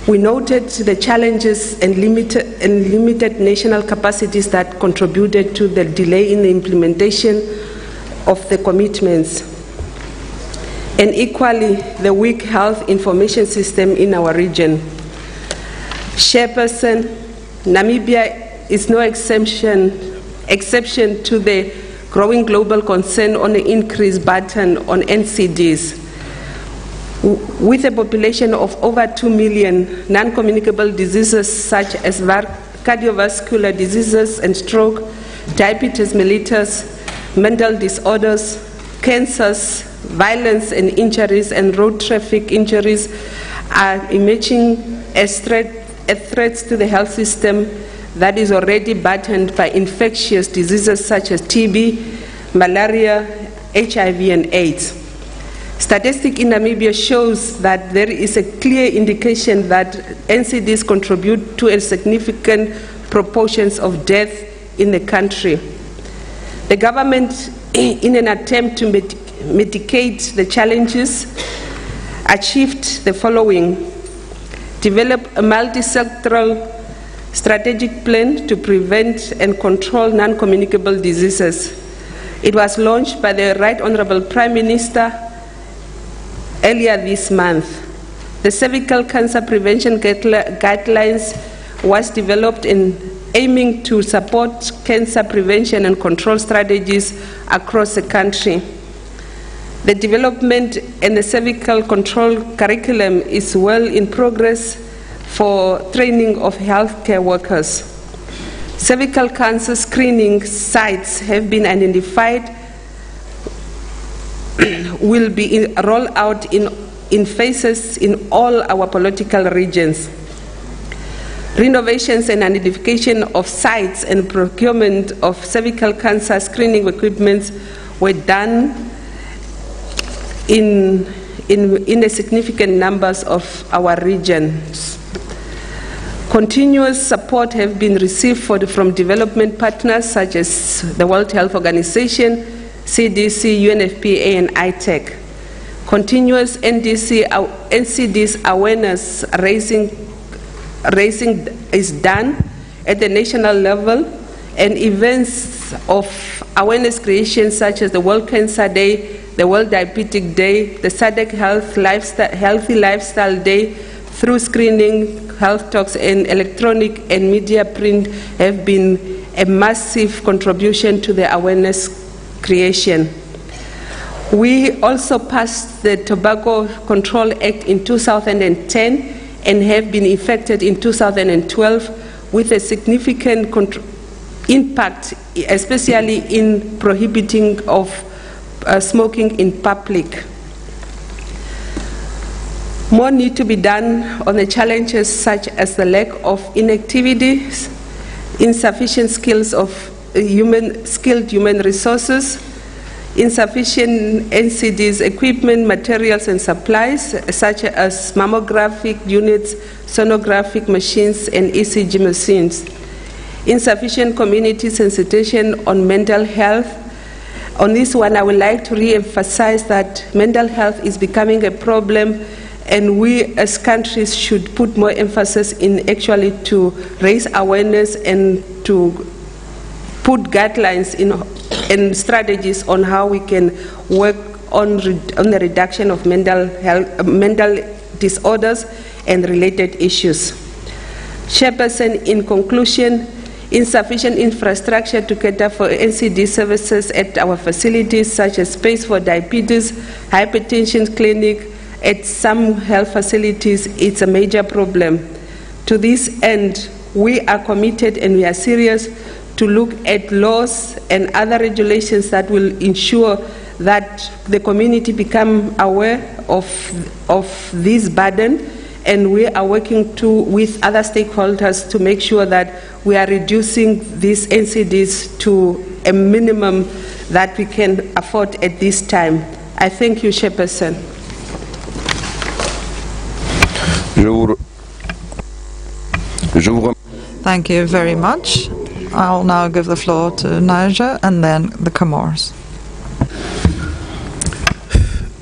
We noted the challenges and limited national capacities that contributed to the delay in the implementation of the commitments, and equally the weak health information system in our region. Chairperson, Namibia is no exception to the growing global concern on the increased burden on NCDs. With a population of over 2 million, non-communicable diseases such as cardiovascular diseases and stroke, diabetes mellitus, mental disorders, cancers, violence and injuries, and road traffic injuries are emerging as threats to the health system that is already burdened by infectious diseases such as TB, malaria, HIV, and AIDS. Statistics in Namibia shows that there is a clear indication that NCDs contribute to a significant proportion of death in the country. The government, in an attempt to mitigate the challenges, achieved the following: develop a multi-sectoral strategic plan to prevent and control non-communicable diseases. It was launched by the Right Honorable Prime Minister earlier this month. The cervical cancer prevention guidelines was developed in aiming to support cancer prevention and control strategies across the country. The development and the cervical control curriculum is well in progress for training of healthcare workers. Cervical cancer screening sites have been identified, will be rolled out in phases in all our political regions. Renovations and identification of sites and procurement of cervical cancer screening equipment were done in a significant numbers of our regions. Continuous support have been received from development partners such as the World Health Organization, CDC, UNFPA, and ITEC. Continuous NCDs awareness raising is done at the national level, and events of awareness creation such as the World Cancer Day, the World Diabetic Day, the SADC Healthy Lifestyle Day, through screening, health talks, and electronic and media print have been a massive contribution to the awareness creation. We also passed the Tobacco Control Act in 2010 and have been effected in 2012 with a significant impact, especially in prohibiting of smoking in public. More need to be done on the challenges such as the lack of inactivity, insufficient skilled human resources, insufficient NCDs equipment, materials and supplies such as mammographic units, sonographic machines and ECG machines, insufficient community sensitization on mental health. On this one, I would like to re-emphasize that mental health is becoming a problem, and we as countries should put more emphasis in actually to raise awareness and to put guidelines and strategies on how we can work on the reduction of mental disorders and related issues. Chairperson, in conclusion, insufficient infrastructure to cater for NCD services at our facilities, such as space for diabetes, hypertension clinic, at some health facilities, it's a major problem. To this end, we are committed and we are serious to look at laws and other regulations that will ensure that the community become aware of this burden, and we are working with other stakeholders to make sure that we are reducing these NCDs to a minimum that we can afford at this time. I thank you, Chairperson. Thank you very much. I'll now give the floor to Niger and then the Comores.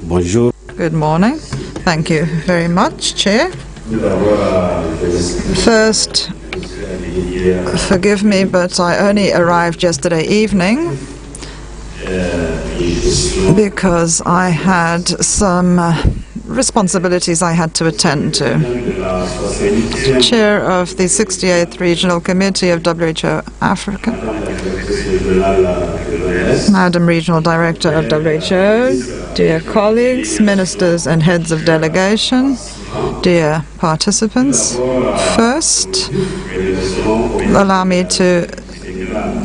Bonjour. Good morning. Thank you very much, Chair. First, forgive me, but I only arrived yesterday evening because I had some responsibilities I had to attend to. Chair of the 68th Regional Committee of WHO Africa, Madam Regional Director of WHO, dear colleagues, ministers and heads of delegation, dear participants. First, allow me to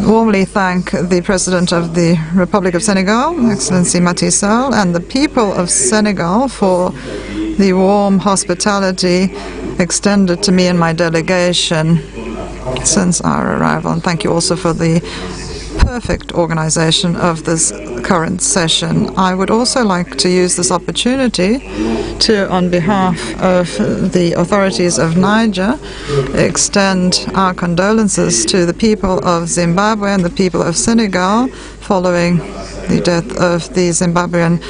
warmly thank the President of the Republic of Senegal, Excellency Macky Sall, and the people of Senegal for the warm hospitality extended to me and my delegation since our arrival. And thank you also for the perfect organization of this current session. I would also like to use this opportunity to, on behalf of the authorities of Niger, extend our condolences to the people of Zimbabwe and the people of Senegal following the death of the Zimbabwean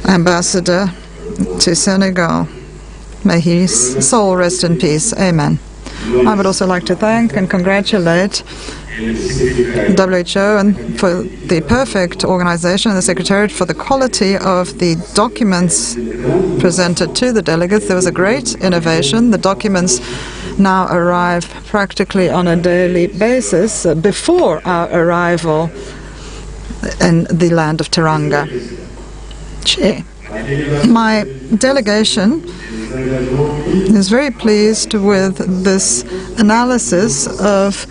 ambassador to Senegal. May his soul rest in peace. Amen. I would also like to thank and congratulate WHO and for the perfect organization and the Secretariat for the quality of the documents presented to the delegates. There was a great innovation. The documents now arrive practically on a daily basis before our arrival in the land of Teranga. My delegation is very pleased with this analysis of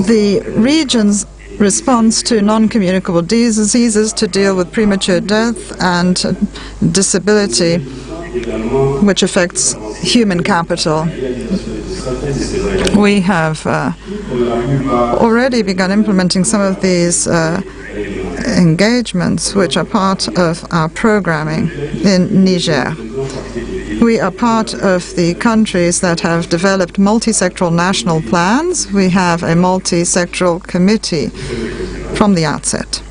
the region's response to non-communicable diseases to deal with premature death and disability, which affects human capital. We have already begun implementing some of these engagements, which are part of our programming in Niger. We are part of the countries that have developed multi-sectoral national plans. We have a multi-sectoral committee from the outset.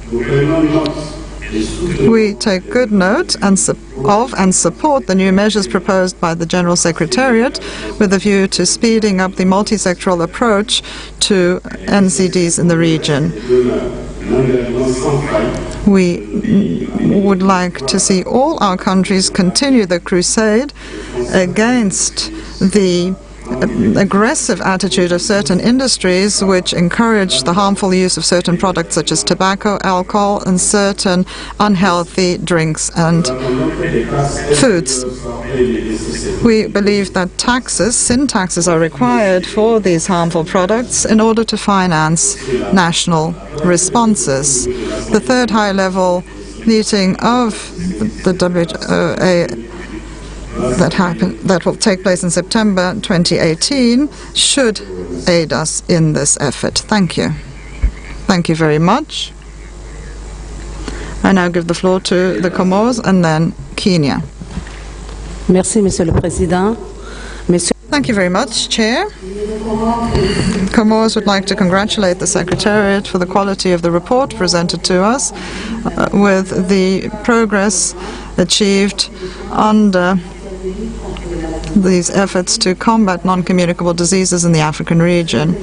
We take good note and support the new measures proposed by the General Secretariat with a view to speeding up the multi-sectoral approach to NCDs in the region. We would like to see all our countries continue the crusade against the aggressive attitude of certain industries which encourage the harmful use of certain products such as tobacco, alcohol, and certain unhealthy drinks and foods. We believe that sin taxes are required for these harmful products in order to finance national responses. The third high-level meeting of the WHA that will take place in September 2018 should aid us in this effort. Thank you. Thank you very much. I now give the floor to the Comoros and then Kenya. Merci, Monsieur le Président. Thank you very much, Chair. Comoros would like to congratulate the Secretariat for the quality of the report presented to us with the progress achieved under these efforts to combat non-communicable diseases in the African region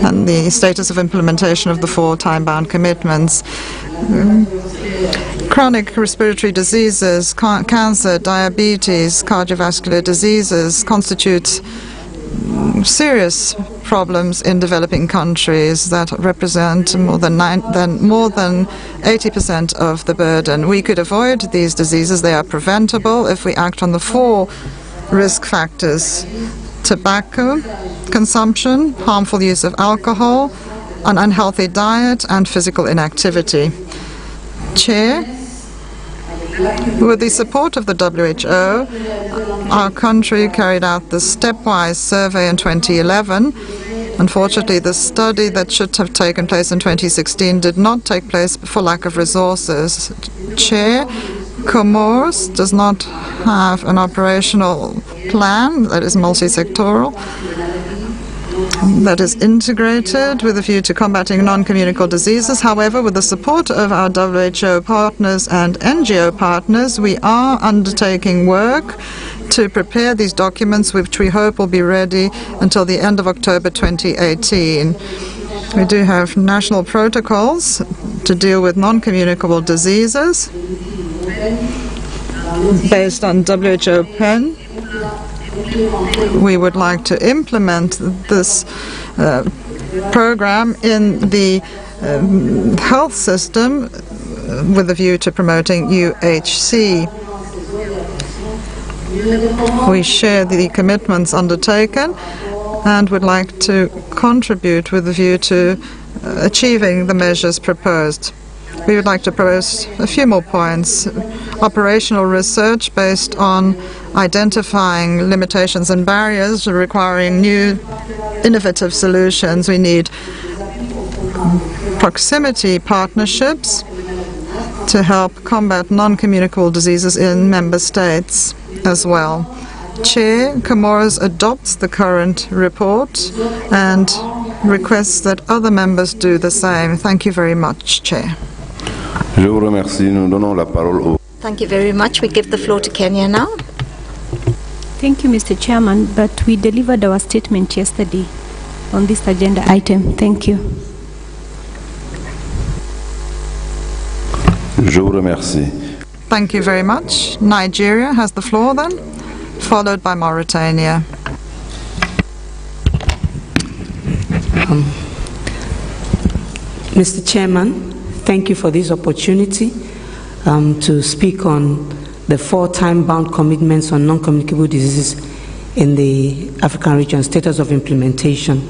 and the status of implementation of the 4 time-bound commitments. Chronic respiratory diseases, cancer, diabetes, cardiovascular diseases constitute serious problems in developing countries that represent more than 80% of the burden. We could avoid these diseases. They are preventable if we act on the 4 risk factors: tobacco consumption, harmful use of alcohol, an unhealthy diet, and physical inactivity. Chair, with the support of the WHO, our country carried out the stepwise survey in 2011. Unfortunately, the study that should have taken place in 2016 did not take place for lack of resources. Chair, Comoros does not have an operational plan that is multi-sectoral, that is integrated with a view to combating non-communicable diseases. However, with the support of our WHO partners and NGO partners, we are undertaking work to prepare these documents, which we hope will be ready until the end of October 2018. We do have national protocols to deal with non-communicable diseases based on WHO PEN. We would like to implement this program in the health system with a view to promoting UHC. We share the commitments undertaken and would like to contribute with a view to achieving the measures proposed. We would like to propose a few more points. Operational research based on identifying limitations and barriers requiring new innovative solutions. We need proximity partnerships to help combat non-communicable diseases in member states as well. Chair, Comoros adopts the current report and requests that other members do the same. Thank you very much, Chair. Je vous remercie. Nous donnons la parole au... Thank you very much. We give the floor to Kenya now. Thank you, Mr. Chairman, but we delivered our statement yesterday on this agenda item. Thank you. Je vous remercie. Thank you very much. Nigeria has the floor then, followed by Mauritania. Mr. Chairman, thank you for this opportunity to speak on the 4 time-bound commitments on non-communicable diseases in the African region, status of implementation.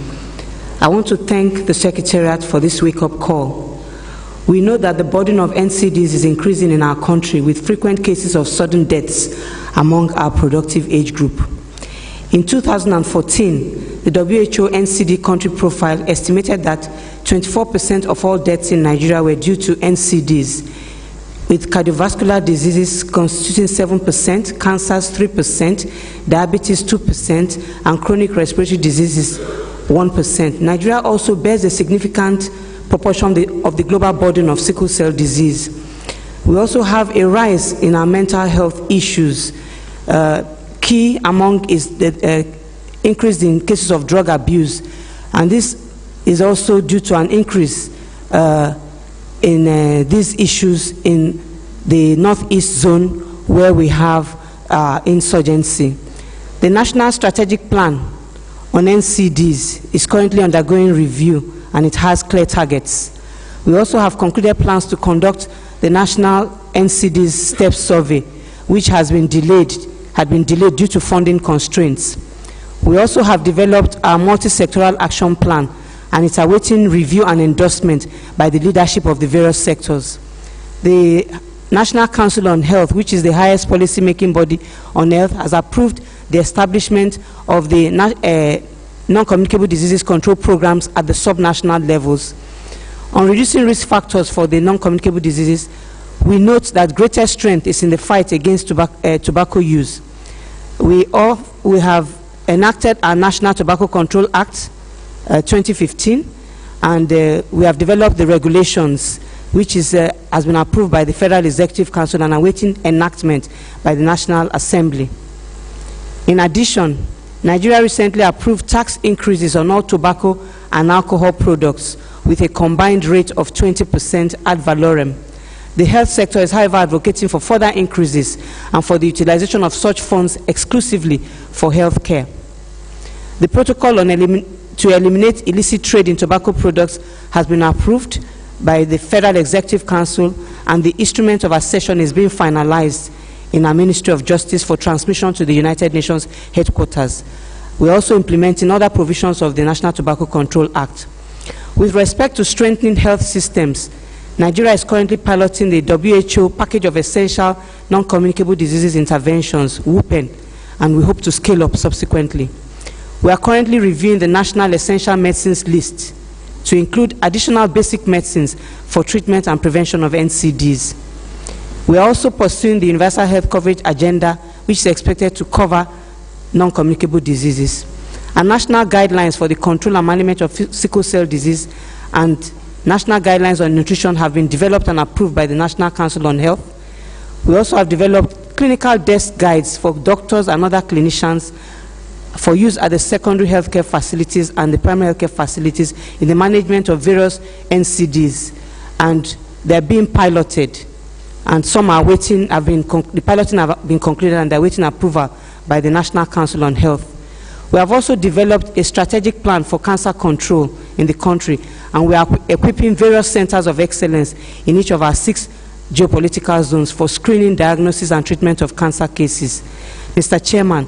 I want to thank the Secretariat for this wake-up call. We know that the burden of NCDs is increasing in our country with frequent cases of sudden deaths among our productive age group. In 2014, the WHO NCD country profile estimated that 24% of all deaths in Nigeria were due to NCDs, with cardiovascular diseases constituting 7%, cancers 3%, diabetes 2%, and chronic respiratory diseases 1%. Nigeria also bears a significant proportion of the global burden of sickle cell disease. We also have a rise in our mental health issues. Key among is the increase in cases of drug abuse, and this is also due to an increase in these issues in the northeast zone where we have insurgency. The National Strategic Plan on NCDs is currently undergoing review, and it has clear targets. We also have concluded plans to conduct the National NCDs STEP Survey, which had been delayed due to funding constraints. We also have developed our multi-sectoral action plan, and it's awaiting review and endorsement by the leadership of the various sectors. The National Council on Health, which is the highest policy-making body on health, has approved the establishment of the non-communicable diseases control programs at the subnational levels. On reducing risk factors for the non-communicable diseases, we note that greater strength is in the fight against tobacco use. We have enacted our National Tobacco Control Act 2015, and we have developed the regulations, which has been approved by the Federal Executive Council and awaiting enactment by the National Assembly. In addition, Nigeria recently approved tax increases on all tobacco and alcohol products with a combined rate of 20% ad valorem. The health sector is, however, advocating for further increases and for the utilization of such funds exclusively for health care. The protocol on to eliminate illicit trade in tobacco products has been approved by the Federal Executive Council, and the instrument of accession is being finalized in our Ministry of Justice for transmission to the United Nations headquarters. We are also implementing other provisions of the National Tobacco Control Act. With respect to strengthening health systems, Nigeria is currently piloting the WHO Package of Essential Non-Communicable Diseases Interventions, WUPEN, and we hope to scale up subsequently. We are currently reviewing the National Essential Medicines List to include additional basic medicines for treatment and prevention of NCDs. We are also pursuing the Universal Health Coverage Agenda, which is expected to cover non-communicable diseases. and national guidelines for the control and management of sickle cell disease and national guidelines on nutrition have been developed and approved by the National Council on Health. We also have developed clinical desk guides for doctors and other clinicians for use at the secondary healthcare facilities and the primary healthcare facilities in the management of various NCDs, and they're being piloted. And some are waiting, the piloting have been concluded and they're waiting approval by the National Council on Health. We have also developed a strategic plan for cancer control in the country, and we are equipping various centers of excellence in each of our 6 geopolitical zones for screening, diagnosis, and treatment of cancer cases. Mr. Chairman,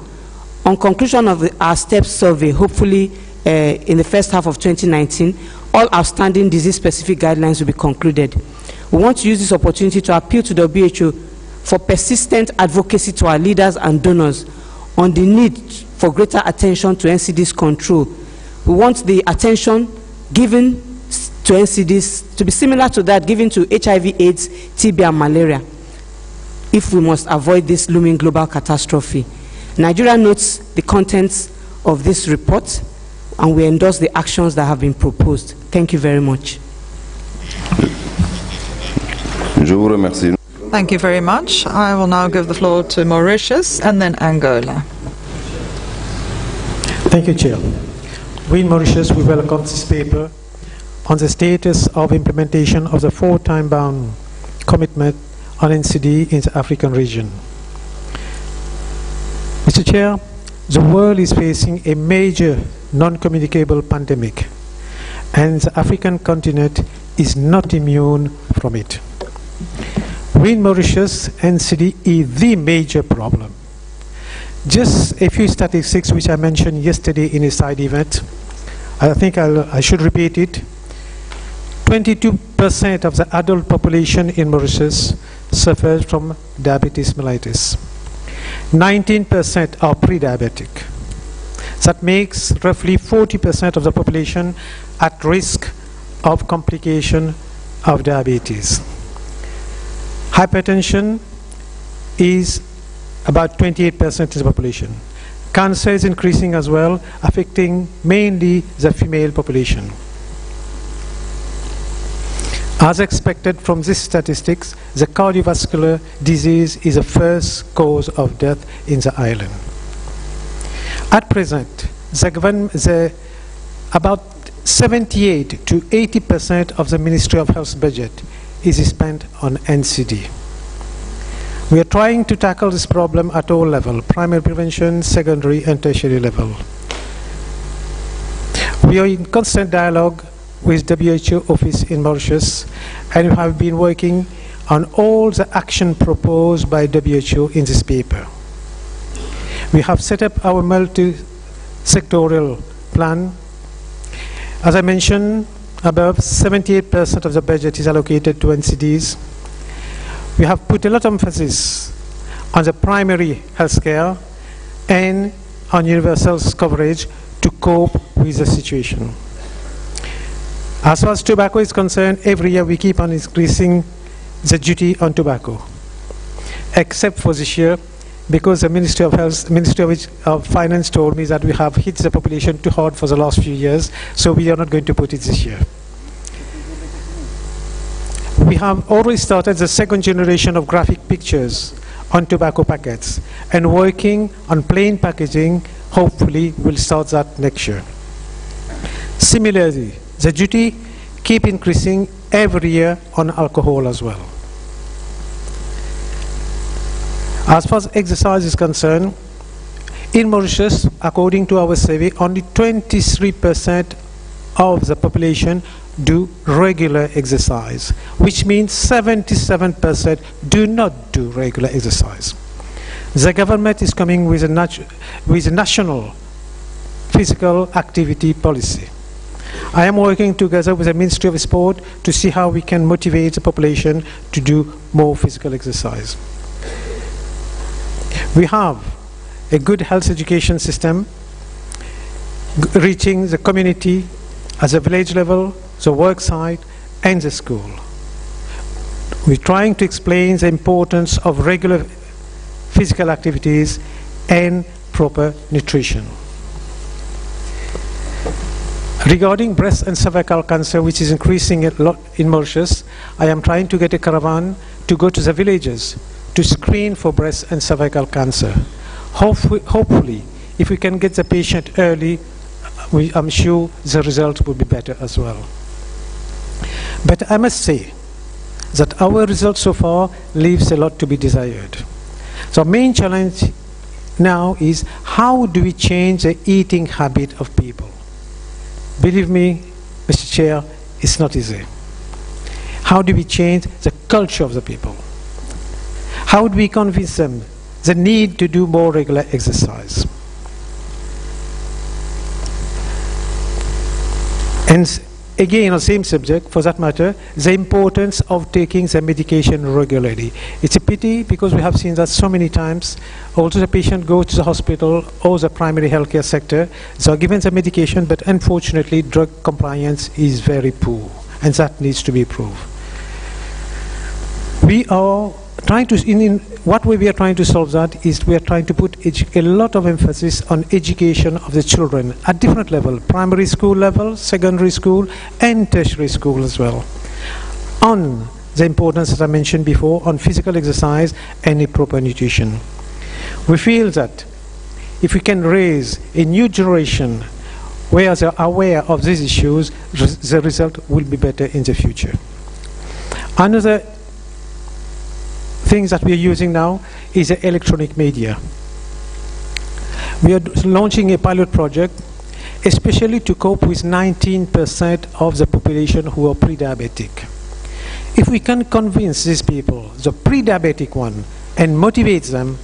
on conclusion of our STEP survey, hopefully in the first half of 2019, all outstanding disease-specific guidelines will be concluded. We want to use this opportunity to appeal to the WHO for persistent advocacy to our leaders and donors on the need for greater attention to NCDs control. We want the attention given to NCDs to be similar to that given to HIV, AIDS, TB, and malaria, if we must avoid this looming global catastrophe. Nigeria notes the contents of this report, and we endorse the actions that have been proposed. Thank you very much. Thank you very much. I will now give the floor to Mauritius and then Angola. Thank you, Chair. We in Mauritius, we welcome this paper on the status of implementation of the 4 time-bound commitment on NCD in the African region. Mr. Chair, the world is facing a major non-communicable pandemic, and the African continent is not immune from it. We in Mauritius, NCD is the major problem. Just a few statistics which I mentioned yesterday in a side event. I think I should repeat it. 22% of the adult population in Mauritius suffers from diabetes mellitus. 19% are pre-diabetic. That makes roughly 40% of the population at risk of complication of diabetes. Hypertension is about 28% of the population. Cancer is increasing as well, affecting mainly the female population. As expected from these statistics, the cardiovascular disease is the first cause of death in the island. At present, about 78 to 80% of the Ministry of Health's budget is spent on NCD. We are trying to tackle this problem at all levels, primary prevention, secondary and tertiary level. We are in constant dialogue with WHO office in Mauritius, and we have been working on all the action proposed by WHO in this paper. We have set up our multi-sectorial plan. As I mentioned above, 78% of the budget is allocated to NCDs. We have put a lot of emphasis on the primary health care and on universal coverage to cope with the situation. As far as tobacco is concerned, every year we keep on increasing the duty on tobacco, except for this year, because the Ministry of Finance told me that we have hit the population too hard for the last few years, so we are not going to put it this year. We have already started the 2nd generation of graphic pictures on tobacco packets, and working on plain packaging. Hopefully we'll start that next year. Similarly, the duty keep increasing every year on alcohol as well. As far as exercise is concerned, in Mauritius, according to our survey, only 23% of the population do regular exercise, which means 77% do not do regular exercise. The government is coming with a national physical activity policy. I am working together with the Ministry of Sport to see how we can motivate the population to do more physical exercise. We have a good health education system reaching the community at the village level, the work site, and the school. We're trying to explain the importance of regular physical activities and proper nutrition. Regarding breast and cervical cancer, which is increasing a lot in Mauritius, I am trying to get a caravan to go to the villages to screen for breast and cervical cancer. Hopefully, if we can get the patient early, I'm sure the result will be better as well. But I must say that our results so far leaves a lot to be desired. So our main challenge now is how do we change the eating habit of people? Believe me, Mr. Chair, it's not easy. How do we change the culture of the people? How do we convince them the need to do more regular exercise? And again, on the same subject, for that matter, the importance of taking the medication regularly. It's a pity because we have seen that so many times. Also, the patient goes to the hospital or the primary healthcare sector. They are given the medication, but unfortunately, drug compliance is very poor, and that needs to be improved. We are trying to, in what way we are trying to solve that is we are trying to put a lot of emphasis on education of the children at different levels, primary school level, secondary school, and tertiary school as well, on the importance, as I mentioned before, on physical exercise and a proper nutrition. We feel that if we can raise a new generation where they are aware of these issues, the result will be better in the future. Another things that we are using now is the electronic media. We are launching a pilot project especially to cope with 19% of the population who are pre-diabetic. If we can convince these people, the pre-diabetic one, and motivate them,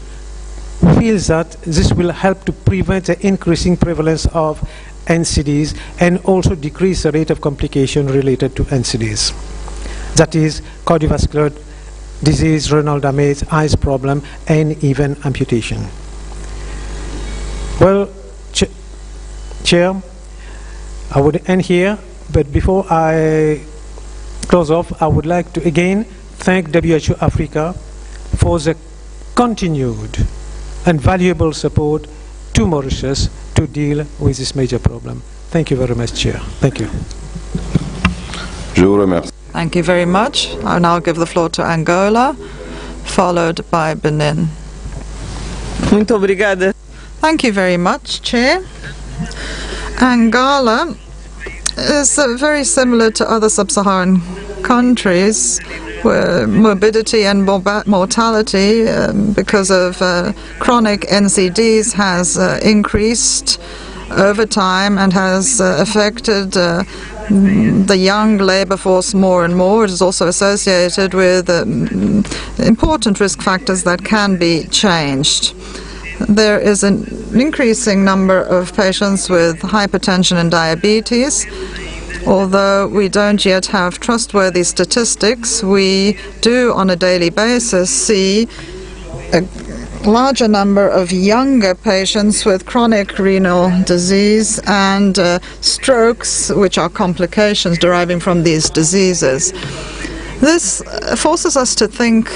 we feel that this will help to prevent the increasing prevalence of NCDs and also decrease the rate of complication related to NCDs. That is cardiovascular disease, renal damage, eyes problem, and even amputation. Well, Chair, I would end here, but before I close off, I would like to again thank WHO Africa for the continued and valuable support to Mauritius to deal with this major problem. Thank you very much, Chair. Thank you. Je vous remercie. Thank you very much. I'll now give the floor to Angola, followed by Benin. Muito obrigada. Thank you very much, Chair. Angola is very similar to other sub-Saharan countries where morbidity and mortality because of chronic NCDs has increased over time and has affected the young labor force more and more. It is also associated with important risk factors that can be changed. There is an increasing number of patients with hypertension and diabetes. Although we don't yet have trustworthy statistics, we do on a daily basis see a larger number of younger patients with chronic renal disease and strokes, which are complications deriving from these diseases. This forces us to think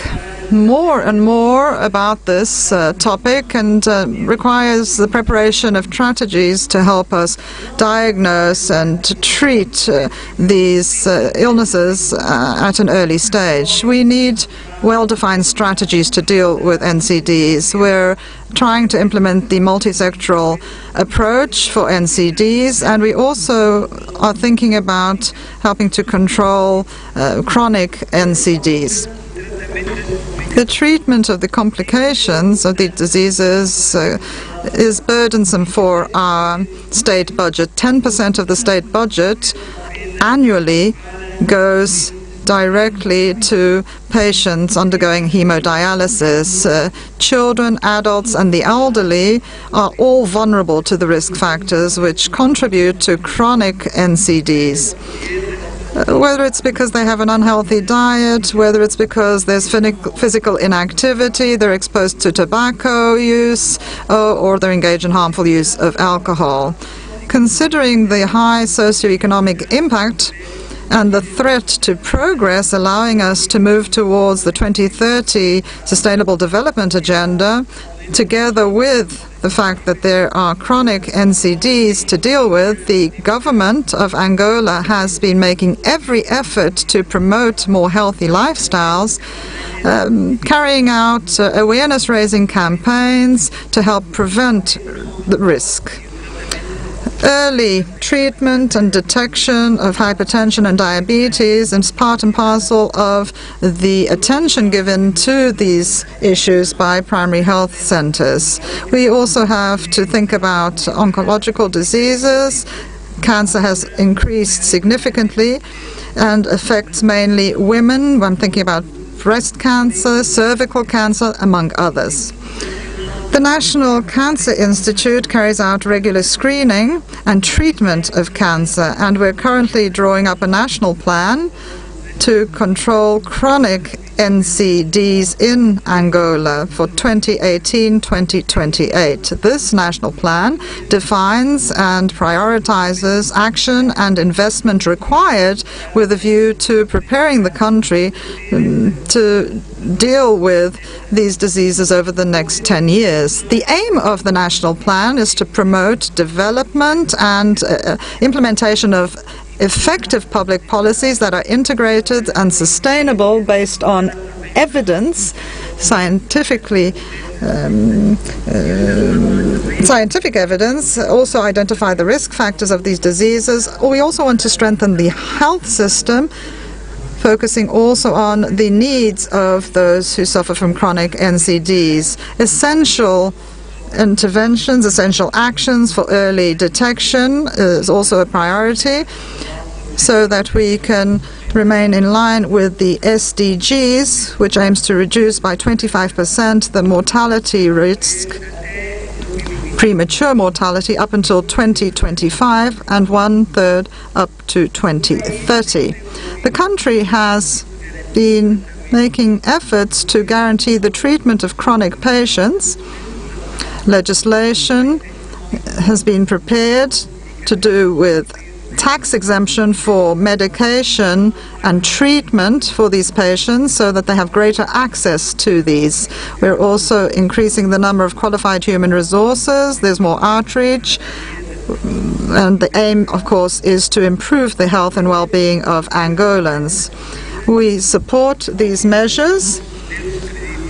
more and more about this topic and requires the preparation of strategies to help us diagnose and to treat these illnesses at an early stage. We need well-defined strategies to deal with NCDs. We're trying to implement the multisectoral approach for NCDs, and we also are thinking about helping to control chronic NCDs. The treatment of the complications of the diseases is burdensome for our state budget. 10% of the state budget annually goes directly to patients undergoing hemodialysis. Children, adults, and the elderly are all vulnerable to the risk factors which contribute to chronic NCDs. Whether it's because they have an unhealthy diet, whether it's because there's physical inactivity, they're exposed to tobacco use, or they're engaged in harmful use of alcohol. Considering the high socioeconomic impact and the threat to progress allowing us to move towards the 2030 Sustainable Development Agenda, together with the fact that there are chronic NCDs to deal with, the government of Angola has been making every effort to promote more healthy lifestyles, carrying out awareness-raising campaigns to help prevent the risk. Early treatment and detection of hypertension and diabetes is part and parcel of the attention given to these issues by primary health centers. We also have to think about oncological diseases. Cancer has increased significantly and affects mainly women. I'm thinking about breast cancer, cervical cancer, among others. The National Cancer Institute carries out regular screening and treatment of cancer, and we're currently drawing up a national plan to control chronic NCDs in Angola for 2018-2028. This national plan defines and prioritizes action and investment required with a view to preparing the country to deal with these diseases over the next 10 years. The aim of the national plan is to promote development and implementation of effective public policies that are integrated and sustainable based on evidence, scientific evidence, also identify the risk factors of these diseases. We also want to strengthen the health system, focusing also on the needs of those who suffer from chronic NCDs. Essential interventions, essential actions for early detection is also a priority, so that we can remain in line with the SDGs, which aims to reduce by 25% the mortality risk, premature mortality, up until 2025 and 1/3 up to 2030. The country has been making efforts to guarantee the treatment of chronic patients. Legislation has been prepared to do with tax exemption for medication and treatment for these patients so that they have greater access to these. We're also increasing the number of qualified human resources. There's more outreach. And the aim, of course, is to improve the health and well-being of Angolans. We support these measures.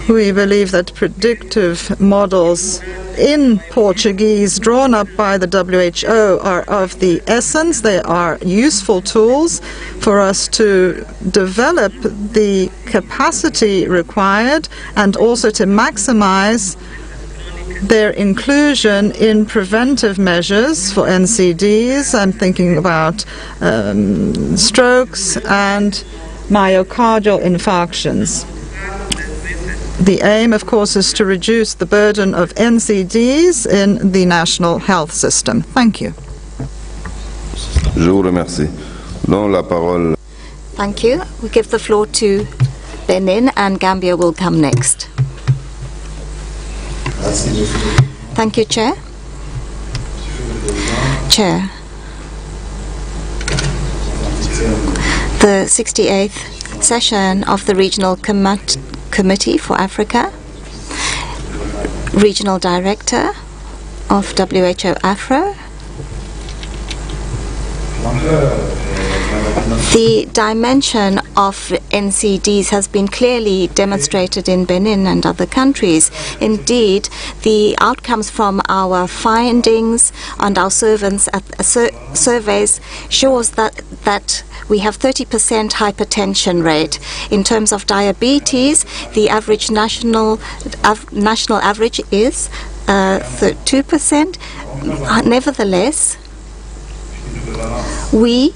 We believe that predictive models in Portuguese drawn up by the WHO are of the essence. They are useful tools for us to develop the capacity required and also to maximize their inclusion in preventive measures for NCDs. I'm thinking about strokes and myocardial infarctions. The aim, of course, is to reduce the burden of NCDs in the national health system. Thank you. Je vous remercie. Donc, la parole. Thank you. We give the floor to Benin, and Gambia will come next. Thank you, Chair. Chair, the 68th session of the Regional Committee for Africa, Regional Director of WHO Afro. The dimension of NCDs has been clearly demonstrated in Benin and other countries. Indeed, the outcomes from our findings and our surveys shows that we have 30% hypertension rate. In terms of diabetes, the average national average is 2%. Nevertheless, we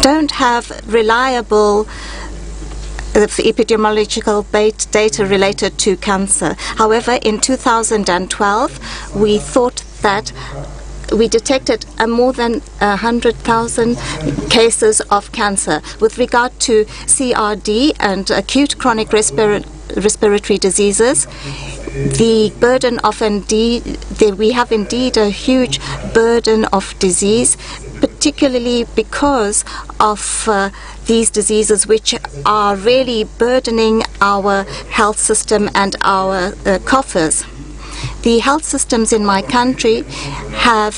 don't have reliable epidemiological data related to cancer. However, in 2012, we thought that we detected more than 100,000 cases of cancer. With regard to CRD and acute chronic respiratory diseases, the burden of we have indeed a huge burden of disease, particularly because of these diseases which are really burdening our health system and our coffers. The health systems in my country have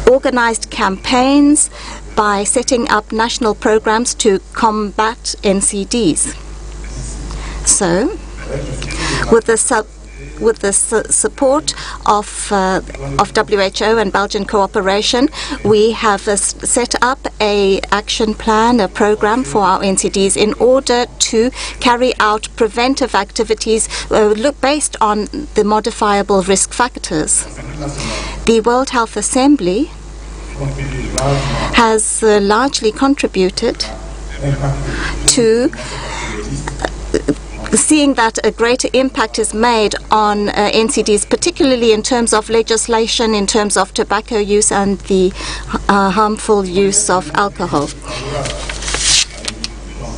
organized campaigns by setting up national programs to combat NCDs. So, with the support of WHO and Belgian cooperation, we have set up an action plan, a program for our NCDs in order to carry out preventive activities based on the modifiable risk factors. The World Health Assembly has largely contributed to seeing that a greater impact is made on NCDs, particularly in terms of legislation, in terms of tobacco use and the harmful use of alcohol.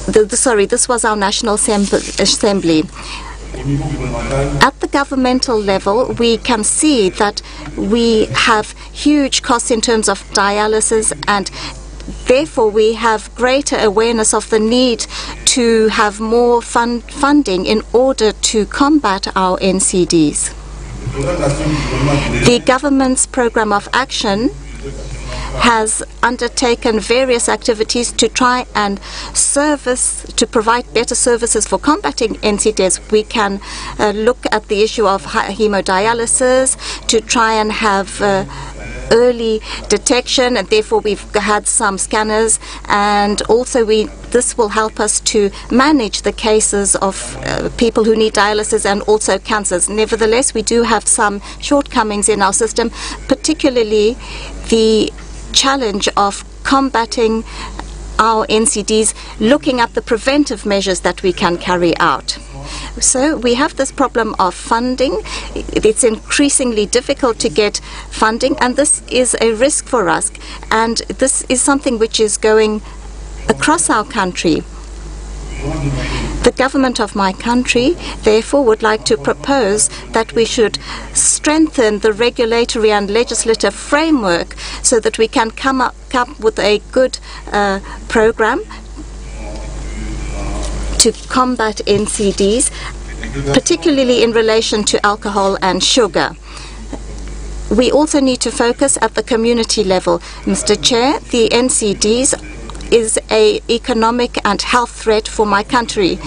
This was our National Assembly. At the governmental level, we can see that we have huge costs in terms of dialysis, and therefore we have greater awareness of the need to have more funding in order to combat our NCDs. The government's program of action has undertaken various activities to try and provide better services for combating NCDs. We can look at the issue of hemodialysis to try and have early detection, and therefore we've had some scanners, and also this will help us to manage the cases of people who need dialysis and also cancers. Nevertheless, we do have some shortcomings in our system, particularly the challenge of combating our NCDs, looking at the preventive measures that we can carry out. So we have this problem of funding. It's increasingly difficult to get funding, and this is a risk for us. And this is something which is going across our country. The government of my country, therefore, would like to propose that we should strengthen the regulatory and legislative framework so that we can come up with a good program to combat NCDs, particularly in relation to alcohol and sugar. We also need to focus at the community level. Mr. Chair, the NCDs is an economic and health threat for my country.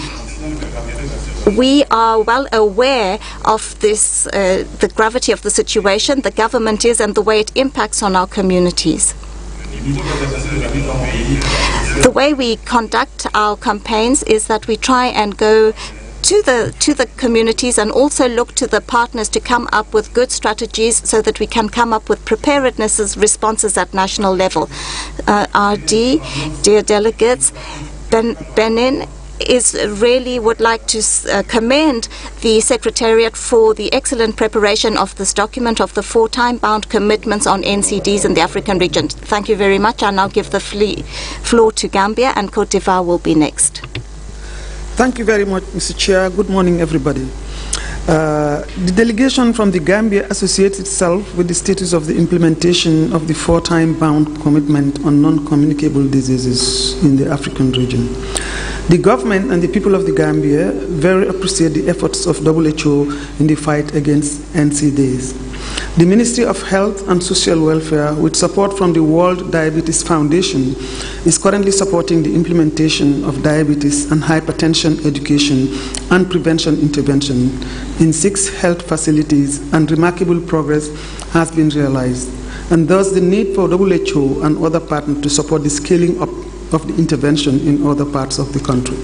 We are well aware of this, the gravity of the situation, the government is, and the way it impacts on our communities. The way we conduct our campaigns is that we try and go to the communities and also look to the partners to come up with good strategies so that we can come up with preparedness responses at national level. RD, dear delegates, Benin would like to commend the Secretariat for the excellent preparation of this document of the 4 time-bound commitments on NCDs in the African region. Thank you very much. I now give the floor to Gambia, and Côte d'Ivoire will be next. Thank you very much, Mr. Chair. Good morning, everybody. The delegation from the Gambia associates itself with the status of the implementation of the 4 time-bound commitment on non-communicable diseases in the African region. The government and the people of the Gambia very appreciate the efforts of WHO in the fight against NCDs. The Ministry of Health and Social Welfare, with support from the World Diabetes Foundation, is currently supporting the implementation of diabetes and hypertension education and prevention intervention in 6 health facilities, and remarkable progress has been realized. And thus the need for WHO and other partners to support the scaling up of the intervention in other parts of the country.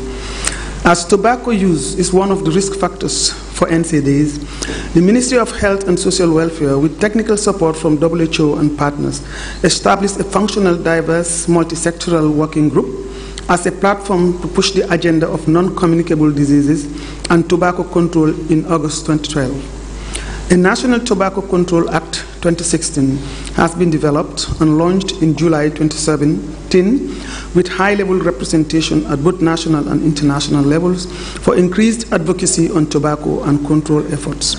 As tobacco use is one of the risk factors for NCDs, the Ministry of Health and Social Welfare, with technical support from WHO and partners, established a functional, diverse, multi-sectoral working group as a platform to push the agenda of non-communicable diseases and tobacco control in August 2012. The National Tobacco Control Act 2016 has been developed and launched in July 2017 with high-level representation at both national and international levels for increased advocacy on tobacco and control efforts.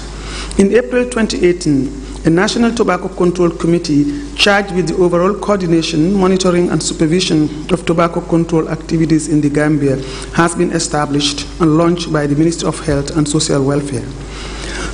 In April 2018, a National Tobacco Control Committee charged with the overall coordination, monitoring, and supervision of tobacco control activities in the Gambia has been established and launched by the Ministry of Health and Social Welfare.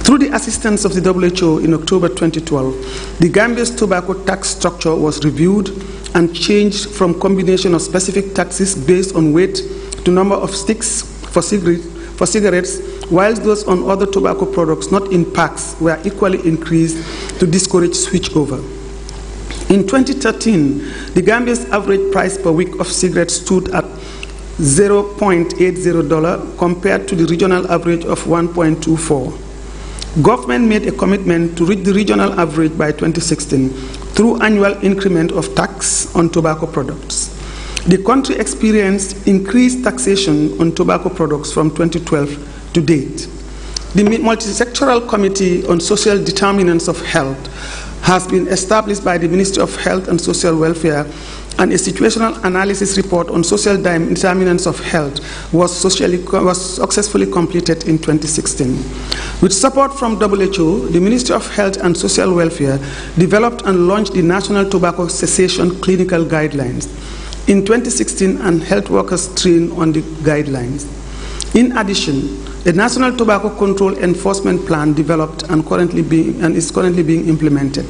Through the assistance of the WHO in October 2012, the Gambia's tobacco tax structure was reviewed and changed from combination of specific taxes based on weight to number of sticks for cigarettes, whilst those on other tobacco products not in packs were equally increased to discourage switchover. In 2013, the Gambia's average price per week of cigarettes stood at $0.80 compared to the regional average of $1.24. Government made a commitment to reach the regional average by 2016 through annual increment of tax on tobacco products. The country experienced increased taxation on tobacco products from 2012 to date. The Multisectoral Committee on Social Determinants of Health has been established by the Ministry of Health and Social Welfare, and a situational analysis report on social determinants of health was successfully completed in 2016. With support from WHO, the Ministry of Health and Social Welfare developed and launched the National Tobacco Cessation Clinical Guidelines in 2016, and health workers trained on the guidelines. In addition, a National Tobacco Control Enforcement Plan developed and is currently being implemented.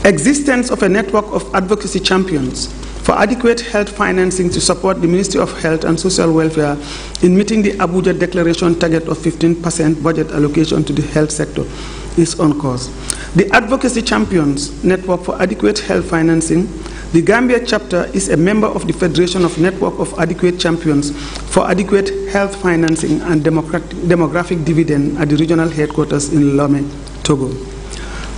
Existence of a network of advocacy champions for adequate health financing to support the Ministry of Health and Social Welfare in meeting the Abuja Declaration target of 15% budget allocation to the health sector is on course. The Advocacy Champions Network for Adequate Health Financing, the Gambia chapter is a member of the Federation of Network of Adequate Champions for Adequate Health Financing and Demographic Dividend at the regional headquarters in Lomé, Togo.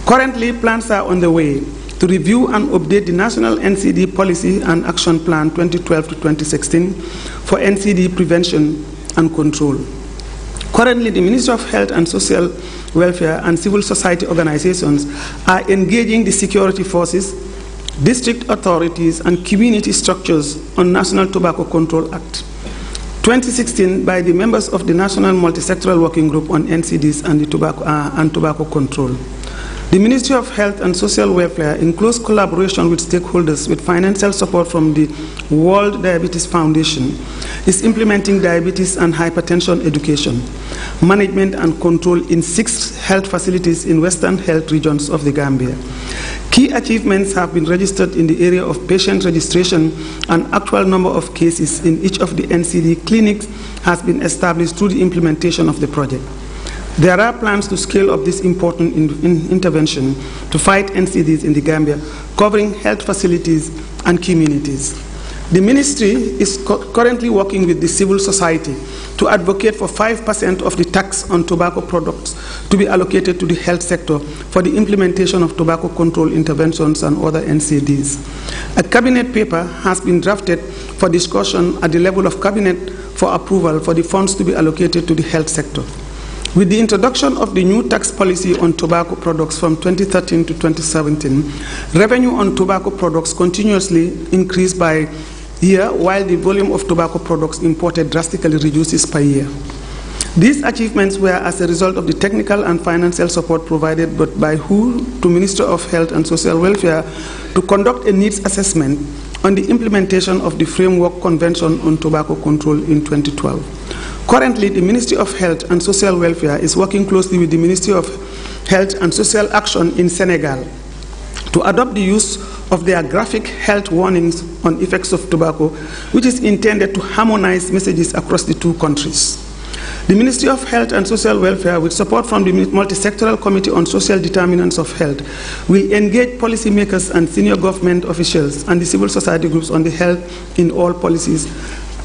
Currently, plans are on the way to review and update the National NCD Policy and Action Plan 2012 to 2016 for NCD prevention and control. Currently, the Ministry of Health and Social Welfare and civil society organizations are engaging the security forces, district authorities, and community structures on National Tobacco Control Act 2016 by the members of the National Multisectoral Working Group on NCDs and tobacco control. The Ministry of Health and Social Welfare, in close collaboration with stakeholders with financial support from the World Diabetes Foundation, is implementing diabetes and hypertension education, management and control in 6 health facilities in western health regions of the Gambia. Key achievements have been registered in the area of patient registration, and actual number of cases in each of the NCD clinics has been established through the implementation of the project. There are plans to scale up this important intervention to fight NCDs in the Gambia, covering health facilities and communities. The ministry is currently working with the civil society to advocate for 5% of the tax on tobacco products to be allocated to the health sector for the implementation of tobacco control interventions and other NCDs. A cabinet paper has been drafted for discussion at the level of cabinet for approval for the funds to be allocated to the health sector. With the introduction of the new tax policy on tobacco products from 2013 to 2017, revenue on tobacco products continuously increased by year, while the volume of tobacco products imported drastically reduces per year. These achievements were as a result of the technical and financial support provided by WHO to Ministry of Health and Social Welfare to conduct a needs assessment on the implementation of the Framework Convention on Tobacco Control in 2012. Currently, the Ministry of Health and Social Welfare is working closely with the Ministry of Health and Social Action in Senegal to adopt the use of their graphic health warnings on effects of tobacco, which is intended to harmonize messages across the 2 countries. The Ministry of Health and Social Welfare, with support from the Multisectoral Committee on Social Determinants of Health, will engage policymakers and senior government officials and the civil society groups on the health in all policies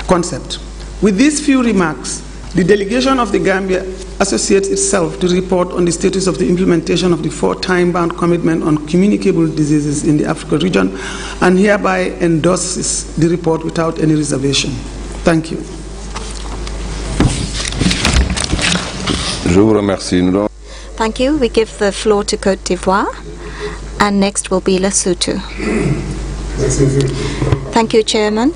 concept. With these few remarks, the delegation of the Gambia associates itself to report on the status of the implementation of the 4 time-bound commitment on communicable diseases in the Africa region, and hereby endorses the report without any reservation. Thank you. Je vous remercie. Thank you. We give the floor to Côte d'Ivoire, and next will be Lesotho. Thank you, Chairman.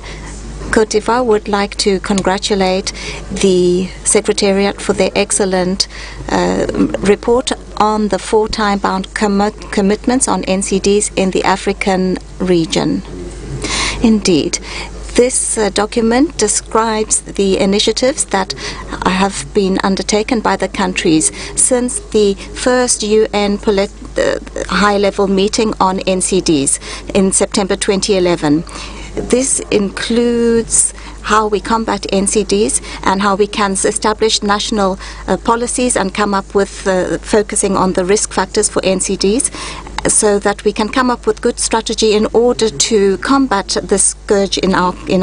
Côte d'Ivoire would like to congratulate the Secretariat for their excellent report on the 4 time-bound commitments on NCDs in the African region. Indeed, this document describes the initiatives that have been undertaken by the countries since the first UN high-level meeting on NCDs in September 2011. This includes how we combat NCDs and how we can establish national policies and come up with focusing on the risk factors for NCDs, so that we can come up with good strategy in order to combat this scourge in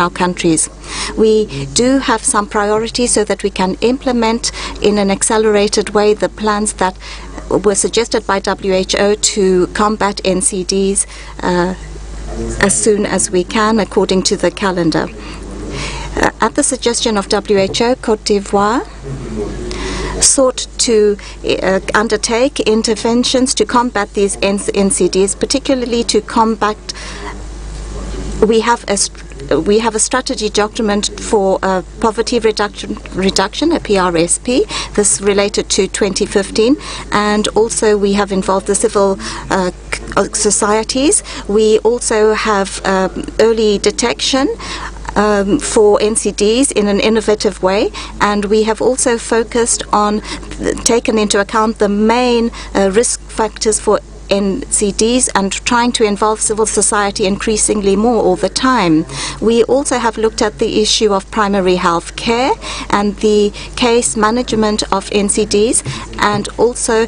our countries. We do have some priorities so that we can implement in an accelerated way the plans that were suggested by WHO to combat NCDs as soon as we can, according to the calendar. At the suggestion of WHO, Côte d'Ivoire sought to undertake interventions to combat these NCDs, particularly to combat. We have a strategy document for poverty reduction, a PRSP. This related to 2015, and also we have involved the civil societies. We also have early detection for NCDs in an innovative way, and we have also focused on taken into account the main risk factors for NCDs and trying to involve civil society increasingly more all the time. We also have looked at the issue of primary health care and the case management of NCDs, and also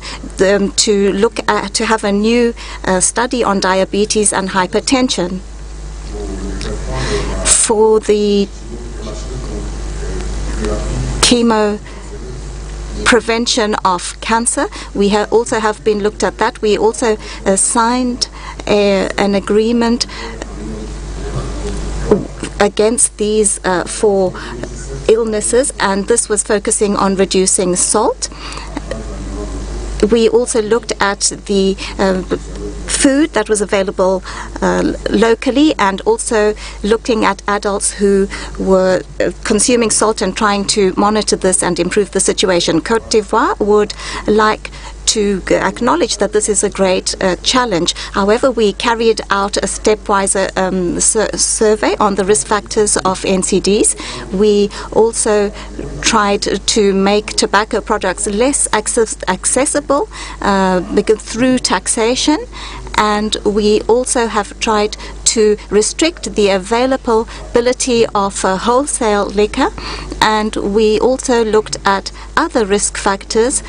to have a new study on diabetes and hypertension. For the chemo prevention of cancer, we also have been looked at that. We also signed an agreement against these 4 illnesses, and this was focusing on reducing salt. We also looked at the food that was available locally, and also looking at adults who were consuming salt and trying to monitor this and improve the situation. Côte d'Ivoire would like to acknowledge that this is a great challenge. However, we carried out a stepwise survey on the risk factors of NCDs. We also tried to make tobacco products less accessible through taxation, and we also have tried to restrict the availability of wholesale liquor, and we also looked at other risk factors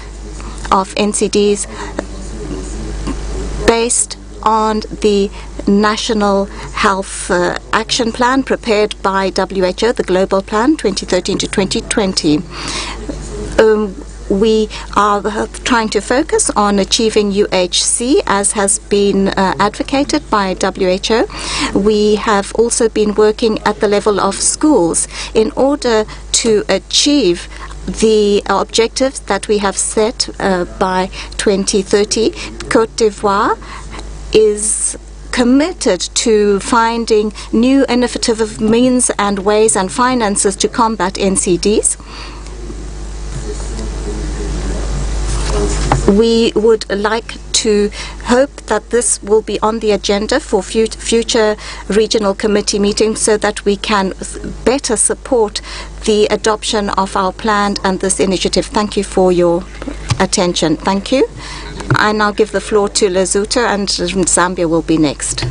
of NCDs based on the National Health Action Plan prepared by WHO, the Global Plan 2013 to 2020. We are trying to focus on achieving UHC, as has been advocated by WHO. We have also been working at the level of schools in order to achieve the objectives that we have set by 2030. Côte d'Ivoire is committed to finding new innovative means and ways and finances to combat NCDs. We would like to hope that this will be on the agenda for future regional committee meetings, so that we can better support the adoption of our plan and this initiative. Thank you for your attention. Thank you. I now give the floor to Lesotho, and Zambia will be next.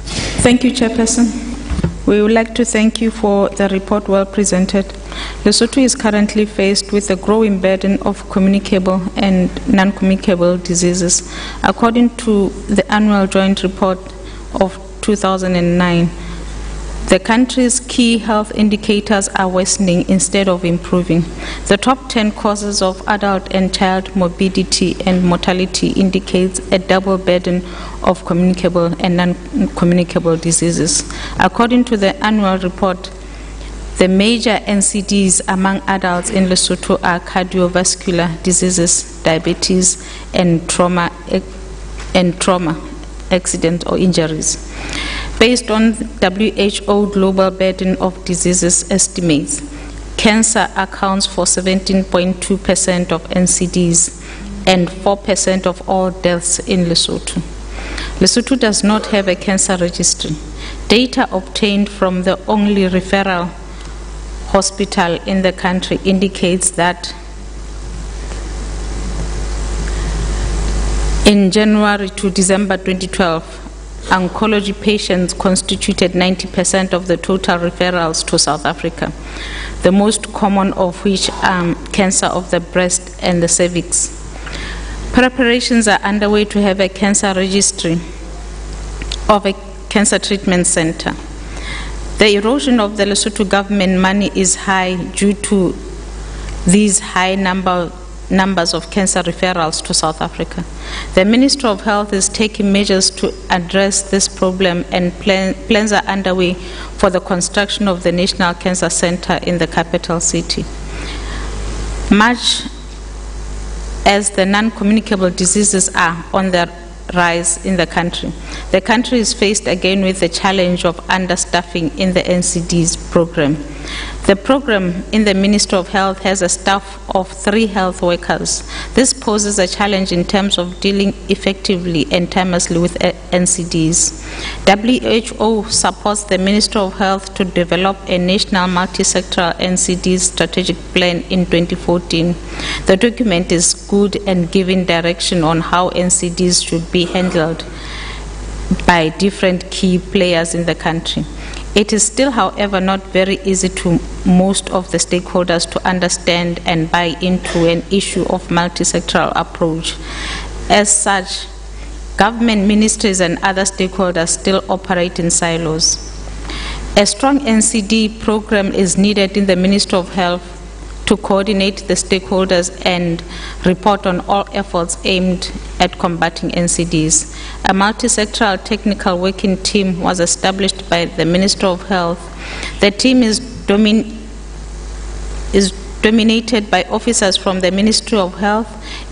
Thank you, Chairperson. We would like to thank you for the report well presented. Lesotho is currently faced with a growing burden of communicable and non-communicable diseases. According to the annual joint report of 2009, the country's key health indicators are worsening instead of improving. The top 10 causes of adult and child morbidity and mortality indicates a double burden of communicable and non-communicable diseases. According to the annual report, the major NCDs among adults in Lesotho are cardiovascular diseases, diabetes, and trauma, accidents or injuries. Based on WHO Global Burden of Diseases estimates, cancer accounts for 17.2% of NCDs, and 4% of all deaths in Lesotho. Lesotho does not have a cancer registry. Data obtained from the only referral hospital in the country indicates that in January to December 2012, oncology patients constituted 90% of the total referrals to South Africa, the most common of which are cancer of the breast and the cervix. Preparations are underway to have a cancer registry of a cancer treatment center. The erosion of the Lesotho government money is high due to these high numbers of cancer referrals to South Africa. The Ministry of Health is taking measures to address this problem, and plans are underway for the construction of the National Cancer Center in the capital city. Much as the non-communicable diseases are on the rise in the country is faced again with the challenge of understaffing in the NCD's program. The program in the Ministry of Health has a staff of 3 health workers. This poses a challenge in terms of dealing effectively and timelessly with NCDs. WHO supports the Ministry of Health to develop a national multi-sectoral NCD strategic plan in 2014. The document is good and giving direction on how NCDs should be handled by different key players in the country. It is still, however, not very easy to most of the stakeholders to understand and buy into an issue of multi-sectoral approach. As such, government ministries and other stakeholders still operate in silos. A strong NCD program is needed in the Ministry of Health to coordinate the stakeholders and report on all efforts aimed at combating NCDs. A multi-sectoral technical working team was established by the Ministry of Health. The team is dominated by officers from the Ministry of Health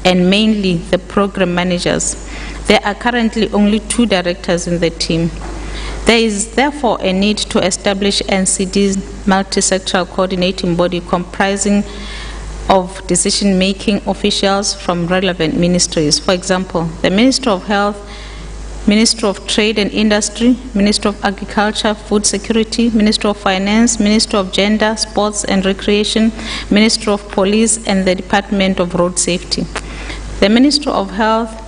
and mainly the program managers. There are currently only 2 directors in the team. There is therefore a need to establish NCD's multi-sectoral coordinating body comprising of decision-making officials from relevant ministries. For example, the Ministry of Health, Ministry of Trade and Industry, Ministry of Agriculture, Food Security, Ministry of Finance, Ministry of Gender, Sports and Recreation, Ministry of Police, and the Department of Road Safety. The Ministry of Health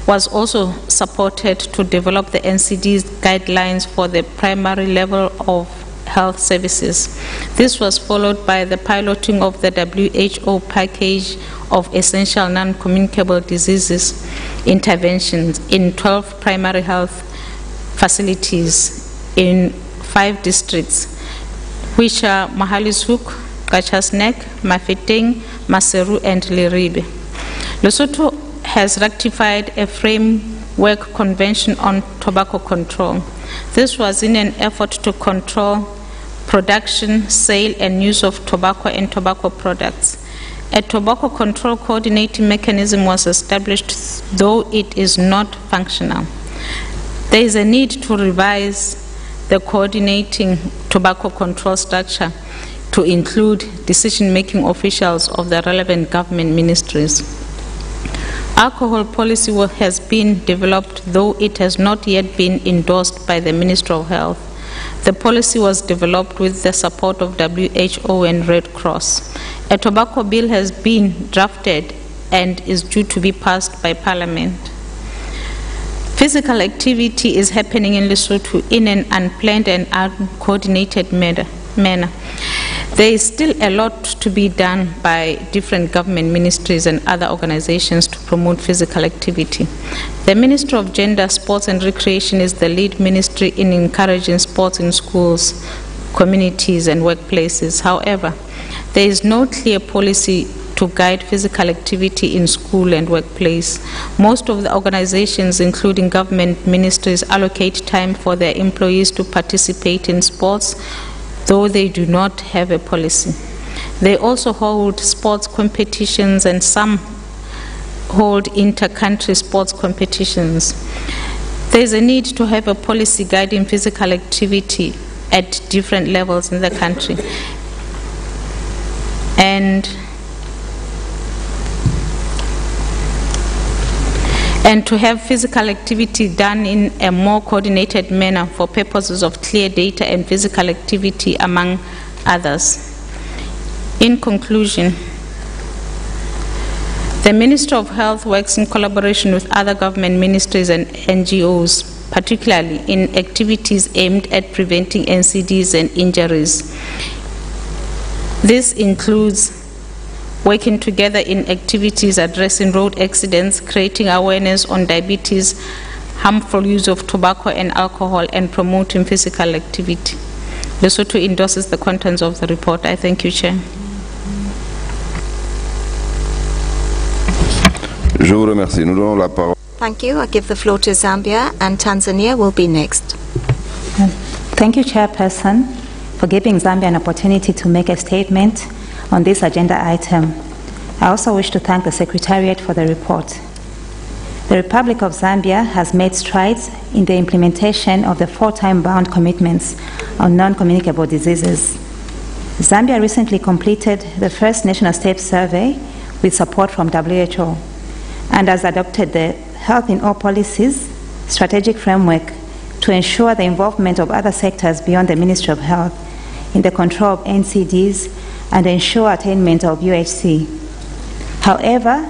was also supported to develop the NCD's guidelines for the primary level of health services. This was followed by the piloting of the WHO package of essential non-communicable diseases interventions in 12 primary health facilities in 5 districts, which are Mahalishoek, Gachasnek, Mafeteng, Maseru, and Leribe. Lesotho has ratified a framework convention on tobacco control. This was in an effort to control production, sale, and use of tobacco and tobacco products. A tobacco control coordinating mechanism was established, though it is not functional. There is a need to revise the coordinating tobacco control structure to include decision-making officials of the relevant government ministries. Alcohol policy has been developed, though it has not yet been endorsed by the Ministry of Health. The policy was developed with the support of WHO and Red Cross. A tobacco bill has been drafted and is due to be passed by Parliament. Physical activity is happening in Lesotho in an unplanned and uncoordinated manner. There is still a lot to be done by different government ministries and other organizations to promote physical activity. The Ministry of Gender, Sports and Recreation is the lead ministry in encouraging sports in schools, communities and workplaces. However, there is no clear policy to guide physical activity in school and workplace. Most of the organizations, including government ministries, allocate time for their employees to participate in sports, though they do not have a policy. They also hold sports competitions, and some hold inter-country sports competitions. There is a need to have a policy guiding physical activity at different levels in the country. And and to have physical activity done in a more coordinated manner for purposes of clear data and physical activity, among others. In conclusion, the Ministry of Health works in collaboration with other government ministries and NGOs, particularly in activities aimed at preventing NCDs and injuries. This includes working together in activities addressing road accidents, creating awareness on diabetes, harmful use of tobacco and alcohol, and promoting physical activity. Lesotho endorses the contents of the report. I thank you, Chair. Je vous remercie. Nous donnons la parole. Thank you. I give the floor to Zambia, and Tanzania will be next. Thank you, Chairperson, for giving Zambia an opportunity to make a statement on this agenda item. I also wish to thank the Secretariat for the report. The Republic of Zambia has made strides in the implementation of the 4 time-bound commitments on non-communicable diseases. Zambia recently completed the first national state survey with support from WHO and has adopted the Health in All Policies strategic framework to ensure the involvement of other sectors beyond the Ministry of Health in the control of NCDs and ensure attainment of UHC. However,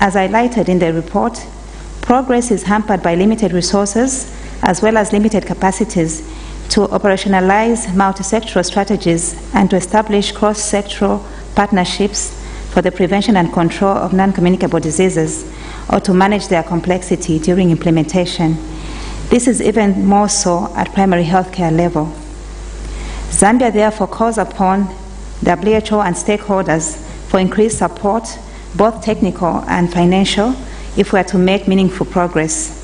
as highlighted in the report, progress is hampered by limited resources as well as limited capacities to operationalize multi-sectoral strategies and to establish cross-sectoral partnerships for the prevention and control of non-communicable diseases or to manage their complexity during implementation. This is even more so at primary healthcare level. Zambia therefore calls upon WHO and stakeholders for increased support, both technical and financial, if we are to make meaningful progress.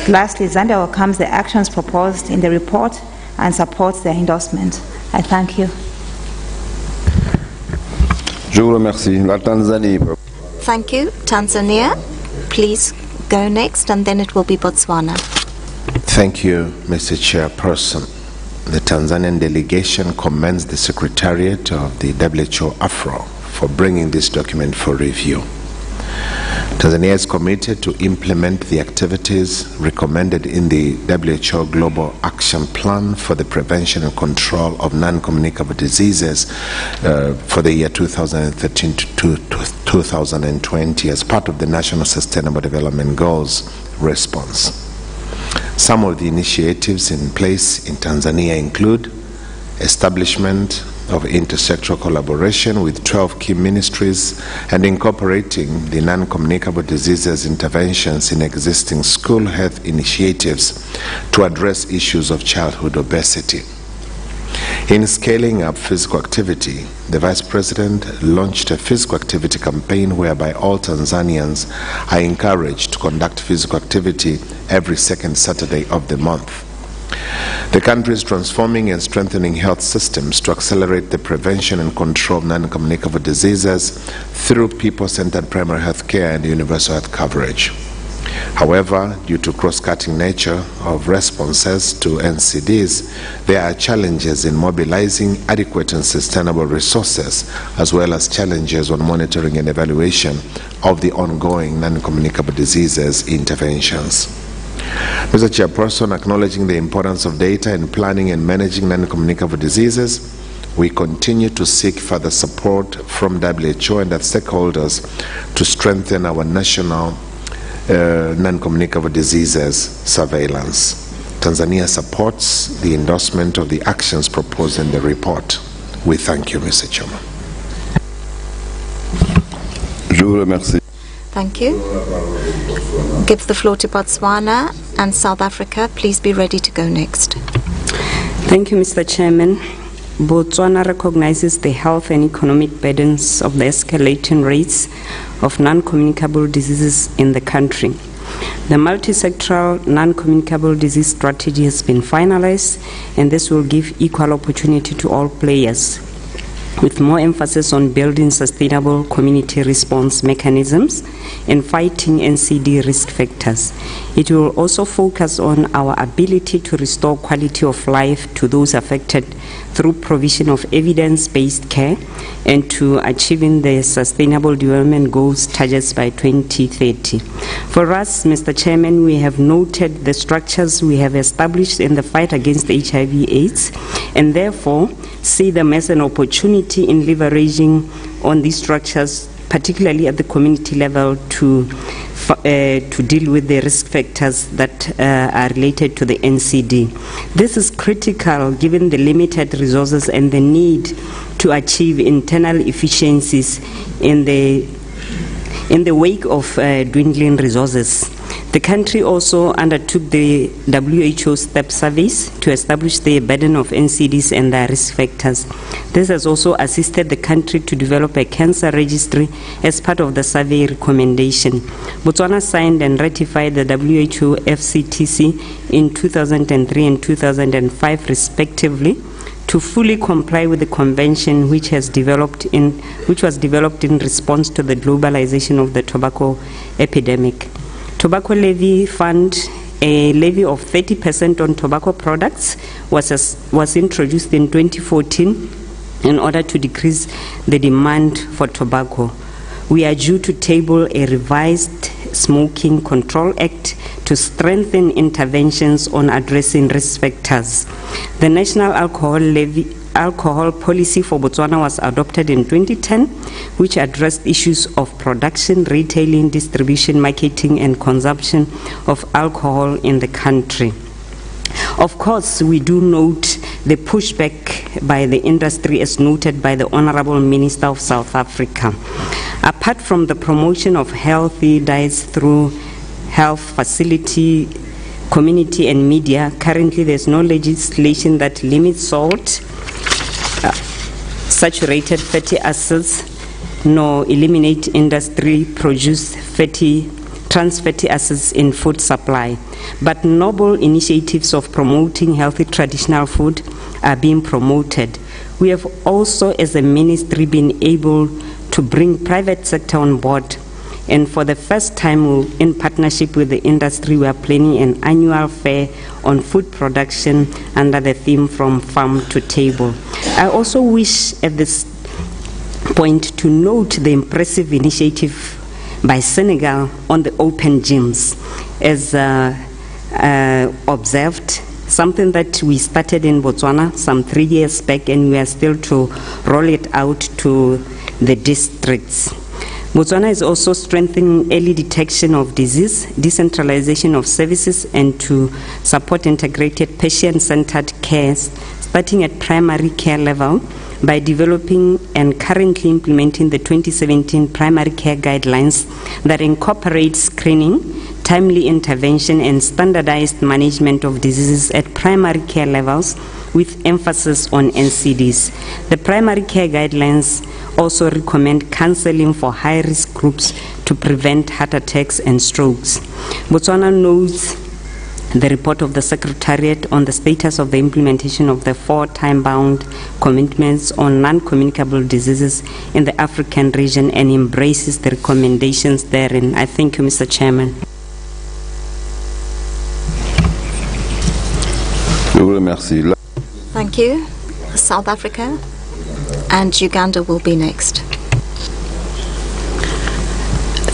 Lastly, Zambia welcomes the actions proposed in the report and supports their endorsement. I thank you. Je vous remercie. La Tanzanie. Thank you. Tanzania, please go next, and then it will be Botswana. Thank you, Mr. Chairperson. The Tanzanian delegation commends the Secretariat of the WHO AFRO for bringing this document for review. Tanzania is committed to implement the activities recommended in the WHO Global Action Plan for the Prevention and Control of Non-Communicable Diseases for the year 2013 to 2020 as part of the National Sustainable Development Goals response. Some of the initiatives in place in Tanzania include establishment of intersectoral collaboration with 12 key ministries and incorporating the non-communicable diseases interventions in existing school health initiatives to address issues of childhood obesity. In scaling up physical activity, the Vice President launched a physical activity campaign whereby all Tanzanians are encouraged to conduct physical activity every second Saturday of the month. The country is transforming and strengthening health systems to accelerate the prevention and control of non-communicable diseases through people-centered primary health care and universal health coverage. However, due to cross-cutting nature of responses to NCDs, there are challenges in mobilizing adequate and sustainable resources, as well as challenges on monitoring and evaluation of the ongoing non-communicable diseases interventions. Mr. Chairperson, acknowledging the importance of data in planning and managing non-communicable diseases, we continue to seek further support from WHO and other stakeholders to strengthen our national non-communicable diseases surveillance. Tanzania supports the endorsement of the actions proposed in the report. We thank you, Mr. Chairman. Je vous remercie. Thank you. Give the floor to Botswana, and South Africa, please be ready to go next. Thank you, Mr. Chairman. Botswana recognizes the health and economic burdens of the escalating rates of non-communicable diseases in the country. The multi-sectoral non-communicable disease strategy has been finalized, and this will give equal opportunity to all players, with more emphasis on building sustainable community response mechanisms and fighting NCD risk factors. It will also focus on our ability to restore quality of life to those affected through provision of evidence-based care and to achieving the Sustainable Development Goals targets by 2030. For us, Mr. Chairman, we have noted the structures we have established in the fight against HIV/AIDS, and therefore see them as an opportunity in leveraging on these structures, particularly at the community level, to deal with the risk factors that are related to the NCD. This is critical given the limited resources and the need to achieve internal efficiencies in the wake of dwindling resources. The country also undertook the WHO STEP surveys to establish the burden of NCDs and their risk factors. This has also assisted the country to develop a cancer registry as part of the survey recommendation. Botswana signed and ratified the WHO FCTC in 2003 and 2005 respectively to fully comply with the convention which was developed in response to the globalization of the tobacco epidemic. Tobacco levy fund, a levy of 30% on tobacco products, was introduced in 2014 in order to decrease the demand for tobacco. We are due to table a revised Smoking Control Act to strengthen interventions on addressing risk factors. The National Alcohol Policy for Botswana was adopted in 2010, which addressed issues of production, retailing, distribution, marketing, and consumption of alcohol in the country. Of course, we do note the pushback by the industry as noted by the Honorable Minister of South Africa. Apart from the promotion of healthy diets through health facility, community and media, currently there's no legislation that limits salt, saturated fatty acids, nor eliminate industry-produced trans fatty acids in food supply. But noble initiatives of promoting healthy traditional food are being promoted. We have also, as a ministry, been able to bring private sector on board. And for the first time, in partnership with the industry, we are planning an annual fair on food production under the theme From Farm to Table. I also wish at this point to note the impressive initiative by Senegal on the open gyms. As observed, something that we started in Botswana some 3 years back, and we are still to roll it out to the districts. Botswana is also strengthening early detection of disease, decentralization of services, and to support integrated patient-centered care, starting at primary care level by developing and currently implementing the 2017 primary care guidelines that incorporate screening, timely intervention, and standardized management of diseases at primary care levels with emphasis on NCDs. The primary care guidelines also recommend counseling for high-risk groups to prevent heart attacks and strokes. Botswana notes the report of the Secretariat on the status of the implementation of the 4 time-bound commitments on non-communicable diseases in the African region and embraces the recommendations therein. I thank you, Mr. Chairman. Thank you. South Africa and Uganda will be next.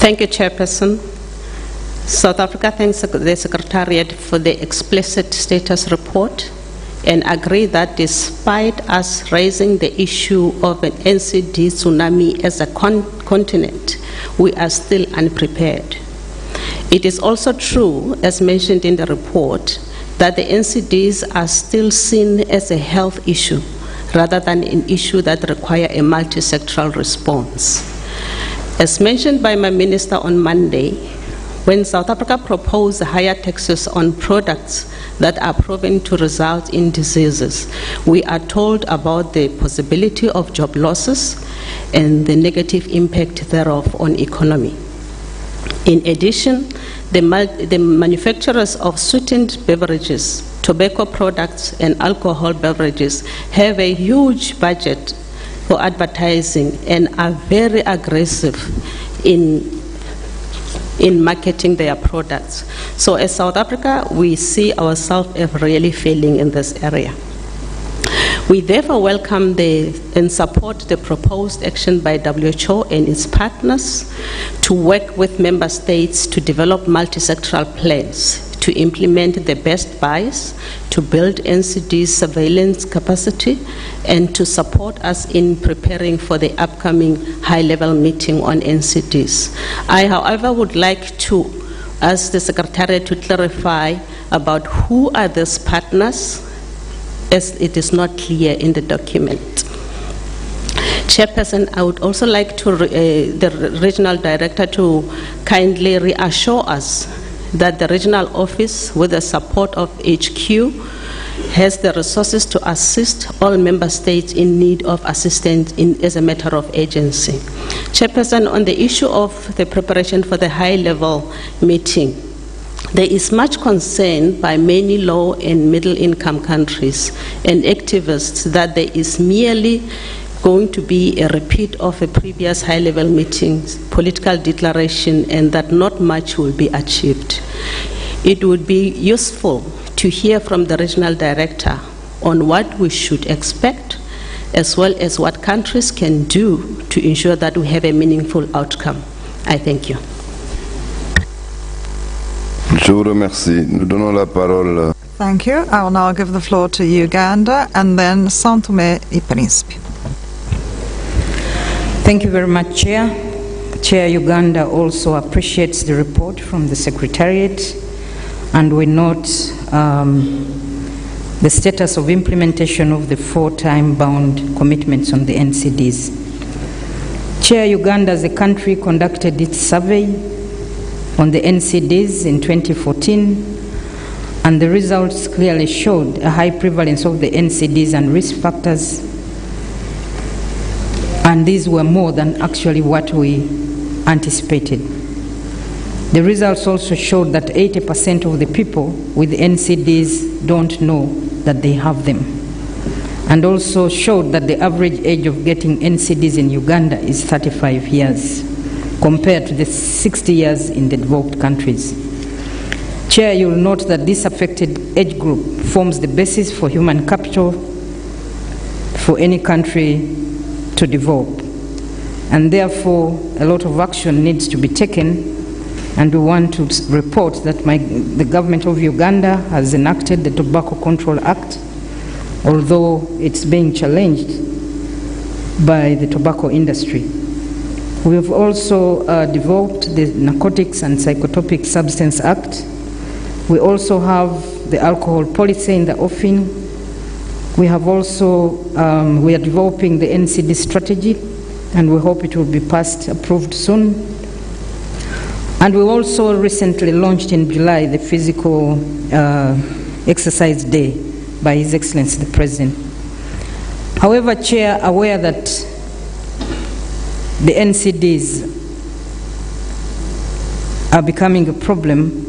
Thank you, Chairperson. South Africa thanks the Secretariat for the explicit status report and agree that despite us raising the issue of an NCD tsunami as a continent, we are still unprepared. It is also true, as mentioned in the report, that the NCDs are still seen as a health issue rather than an issue that requires a multi-sectoral response. As mentioned by my minister on Monday, when South Africa proposed higher taxes on products that are proven to result in diseases, we are told about the possibility of job losses and the negative impact thereof on economy. In addition, the manufacturers of sweetened beverages, tobacco products, and alcohol beverages have a huge budget for advertising and are very aggressive in marketing their products. So as South Africa, we see ourselves as really failing in this area. We therefore welcome and support the proposed action by WHO and its partners to work with member states to develop multi-sectoral plans to implement the best buys, to build NCD surveillance capacity, and to support us in preparing for the upcoming high-level meeting on NCDs. I, however, would like to ask the Secretariat to clarify about who are these partners, as it is not clear in the document. Chairperson, I would also like to the Regional Director to kindly reassure us that the regional office, with the support of HQ, has the resources to assist all member states in need of assistance as a matter of urgency. Chairperson, on the issue of the preparation for the high-level meeting, there is much concern by many low and middle-income countries and activists that there is merely going to be a repeat of a previous high-level meeting's political declaration and that not much will be achieved. It would be useful to hear from the Regional Director on what we should expect, as well as what countries can do to ensure that we have a meaningful outcome. I thank you. Je vous remercie. Nous donnons la parole. Thank you. I will now give the floor to Uganda and then São Tomé e Príncipe. Thank you very much, Chair. Chair, Uganda also appreciates the report from the Secretariat, and we note the status of implementation of the 4 time-bound commitments on the NCDs. Chair, Uganda as a country conducted its survey on the NCDs in 2014, and the results clearly showed a high prevalence of the NCDs and risk factors, and these were more than actually what we anticipated. The results also showed that 80% of the people with NCDs don't know that they have them, and also showed that the average age of getting NCDs in Uganda is 35 years, compared to the 60 years in the developed countries. Chair, you will note that this affected age group forms the basis for human capital for any country to develop, and therefore a lot of action needs to be taken, and we want to report that the government of Uganda has enacted the Tobacco Control Act, although it's being challenged by the tobacco industry. We have also developed the Narcotics and Psychotropic Substance Act. We also have the alcohol policy in the offing. We have also, we are developing the NCD strategy, and we hope it will be approved soon. And we also recently launched in July the Physical Exercise Day by His Excellency the President. However, Chair, aware that the NCDs are becoming a problem,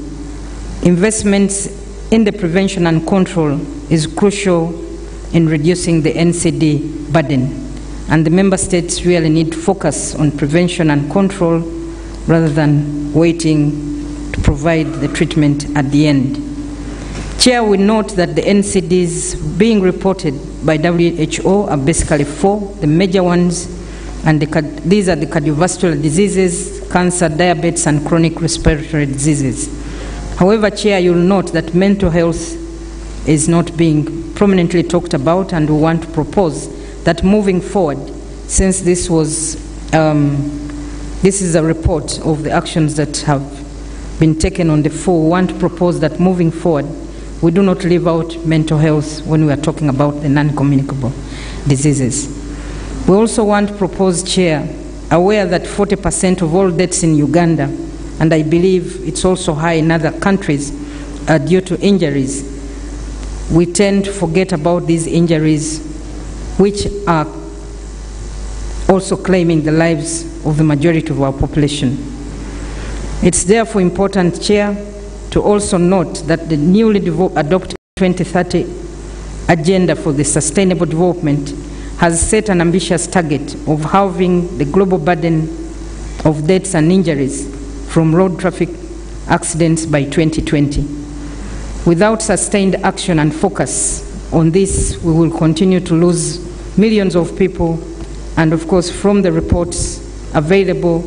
investments in the prevention and control is crucial in reducing the NCD burden, and the member states really need to focus on prevention and control rather than waiting to provide the treatment at the end. Chair, we note that the NCDs being reported by WHO are basically 4, the major ones, and these are the cardiovascular diseases, cancer, diabetes, and chronic respiratory diseases. However, Chair, you'll note that mental health is not being prominently talked about, and we want to propose that moving forward, since this was, this is a report of the actions that have been taken on the 4, we want to propose that moving forward, we do not leave out mental health when we are talking about the non-communicable diseases. We also want to propose, Chair, aware that 40% of all deaths in Uganda, and I believe it's also high in other countries, are due to injuries. We tend to forget about these injuries, which are also claiming the lives of the majority of our population. It's therefore important, Chair, to also note that the newly adopted 2030 Agenda for the Sustainable Development has set an ambitious target of halving the global burden of deaths and injuries from road traffic accidents by 2020. Without sustained action and focus on this, we will continue to lose millions of people. And of course, from the reports available,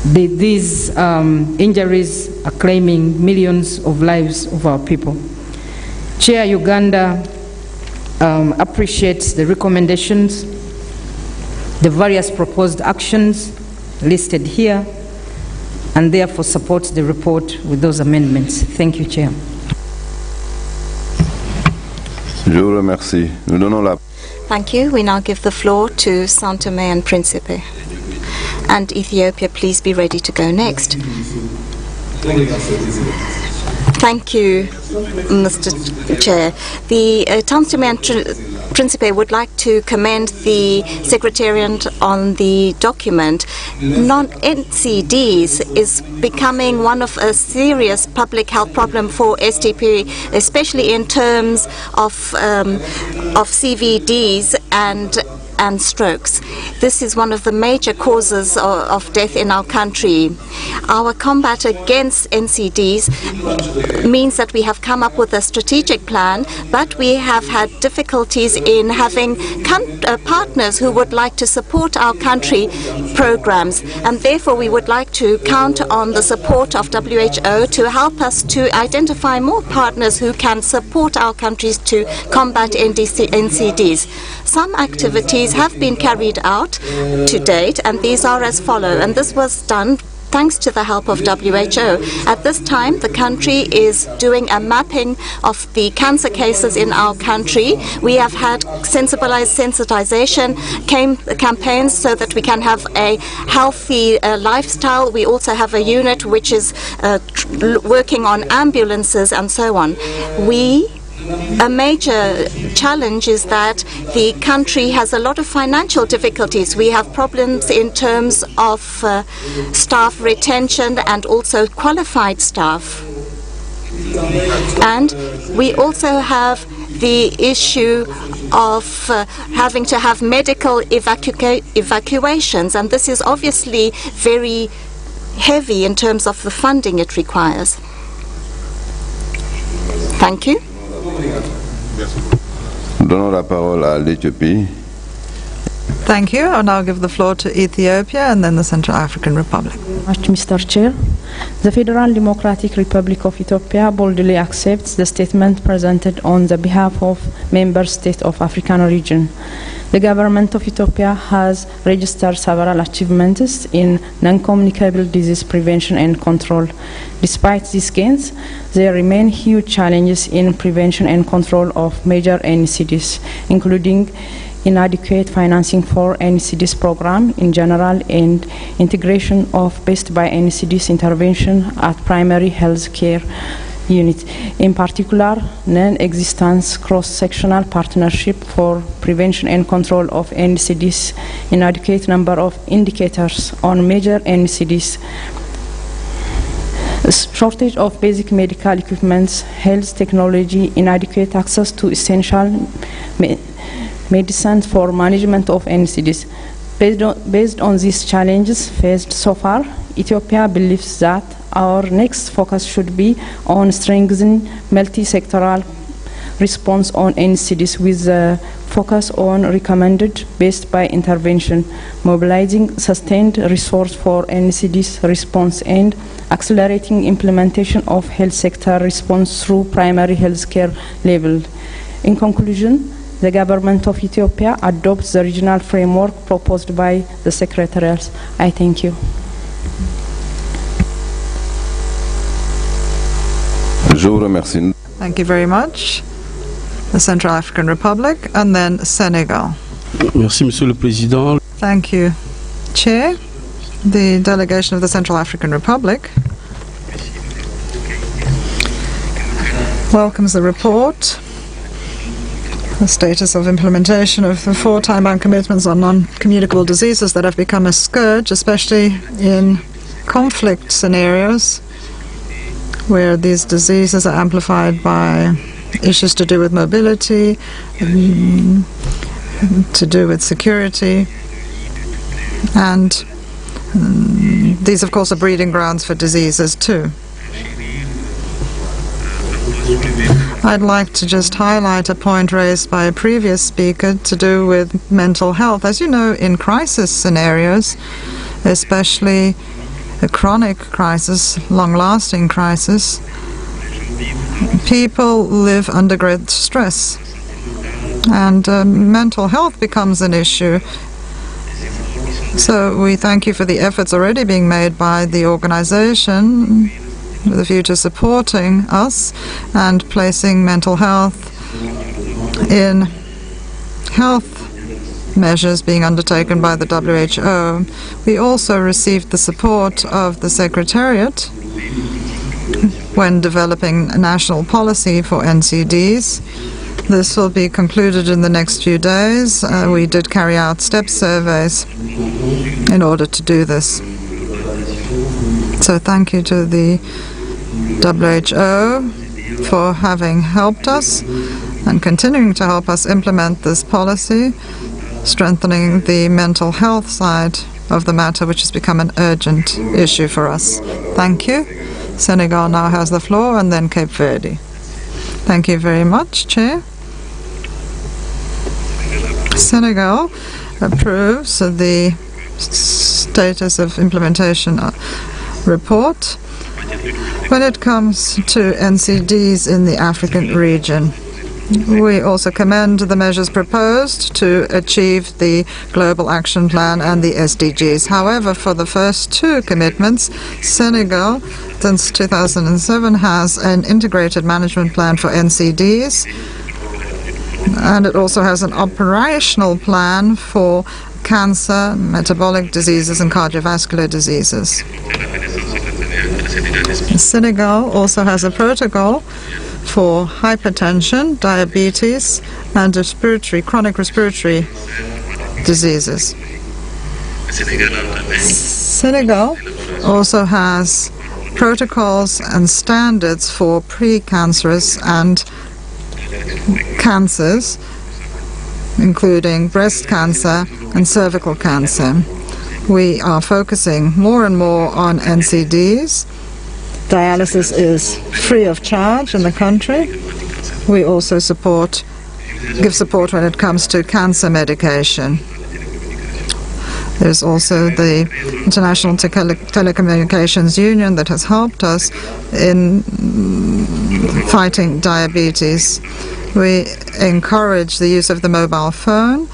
these injuries are claiming millions of lives of our people. Chair, Uganda appreciates the recommendations, the various proposed actions listed here, and therefore supports the report with those amendments. Thank you, Chair. Je vous remercie. Nous donnons la... Thank you. We now give the floor to Soixante-huitième and Principe. And Ethiopia, please be ready to go next. Thank you, Mr. Chair. The Soixante-huitième and Principe would like to commend the Secretariat on the document. Non-NCDs is becoming one of a serious public health problem for SDP, especially in terms of CVDs and strokes. This is one of the major causes of death in our country. Our combat against NCDs means that we have come up with a strategic plan, but we have had difficulties in having partners who would like to support our country programs, and therefore we would like to count on the support of WHO to help us to identify more partners who can support our countries to combat NCDs. Some activities have been carried out to date, and these are as follow, and this was done thanks to the help of WHO. At this time, the country is doing a mapping of the cancer cases in our country. We have had sensitization campaigns so that we can have a healthy lifestyle. We also have a unit which is working on ambulances and so on. A major challenge is that the country has a lot of financial difficulties. We have problems in terms of staff retention and also qualified staff. And we also have the issue of having to have medical evacuations, and this is obviously very heavy in terms of the funding it requires. Thank you. Thank you. I'll now give the floor to Ethiopia and then the Central African Republic. Mr. Chair, the Federal Democratic Republic of Ethiopia boldly accepts the statement presented on the behalf of member states of African region. The government of Ethiopia has registered several achievements in non-communicable disease prevention and control. Despite these gains, there remain huge challenges in prevention and control of major NCDs, including inadequate financing for NCDs program in general and integration of best by NCDs intervention at primary health care unit. In particular, non-existence cross-sectional partnership for prevention and control of NCDs, inadequate number of indicators on major NCDs, shortage of basic medical equipment, health technology, inadequate access to essential medicines for management of NCDs. Based on these challenges faced so far, Ethiopia believes that our next focus should be on strengthening multi-sectoral response on NCDs with a focus on recommended best by intervention, mobilizing sustained resource for NCDs response, and accelerating implementation of health sector response through primary health care level. In conclusion, the government of Ethiopia adopts the regional framework proposed by the Secretariat. I thank you. Thank you very much. The Central African Republic and then Senegal. Merci, Monsieur le Président. Thank you, Chair. The delegation of the Central African Republic welcomes the report, the status of implementation of the 4 time-bound commitments on non-communicable diseases that have become a scourge, especially in conflict scenarios where these diseases are amplified by issues to do with mobility, to do with security, and these of course are breeding grounds for diseases too. I'd like to just highlight a point raised by a previous speaker to do with mental health. As you know, in crisis scenarios, especially a chronic crisis, long-lasting crisis, people live under great stress, and mental health becomes an issue. So we thank you for the efforts already being made by the organization with a view to supporting us and placing mental health in health measures being undertaken by the WHO. We also received the support of the Secretariat when developing a national policy for NCDs. This will be concluded in the next few days. We did carry out step surveys in order to do this. So thank you to the WHO for having helped us and continuing to help us implement this policy, strengthening the mental health side of the matter, which has become an urgent issue for us. Thank you. Senegal now has the floor, and then Cape Verde. Thank you very much, Chair. Senegal approves the status of implementation report when it comes to NCDs in the African region. We also commend the measures proposed to achieve the Global Action Plan and the SDGs. However, for the first two commitments, Senegal, since 2007, has an integrated management plan for NCDs, and it also has an operational plan for cancer, metabolic diseases, and cardiovascular diseases. Senegal also has a protocol for hypertension, diabetes, and chronic respiratory diseases. Senegal also has protocols and standards for precancerous and cancers, including breast cancer and cervical cancer. We are focusing more and more on NCDs. Dialysis is free of charge in the country. We also give support when it comes to cancer medication. There's also the International Telecommunications Union that has helped us in fighting diabetes. We encourage the use of the mobile phone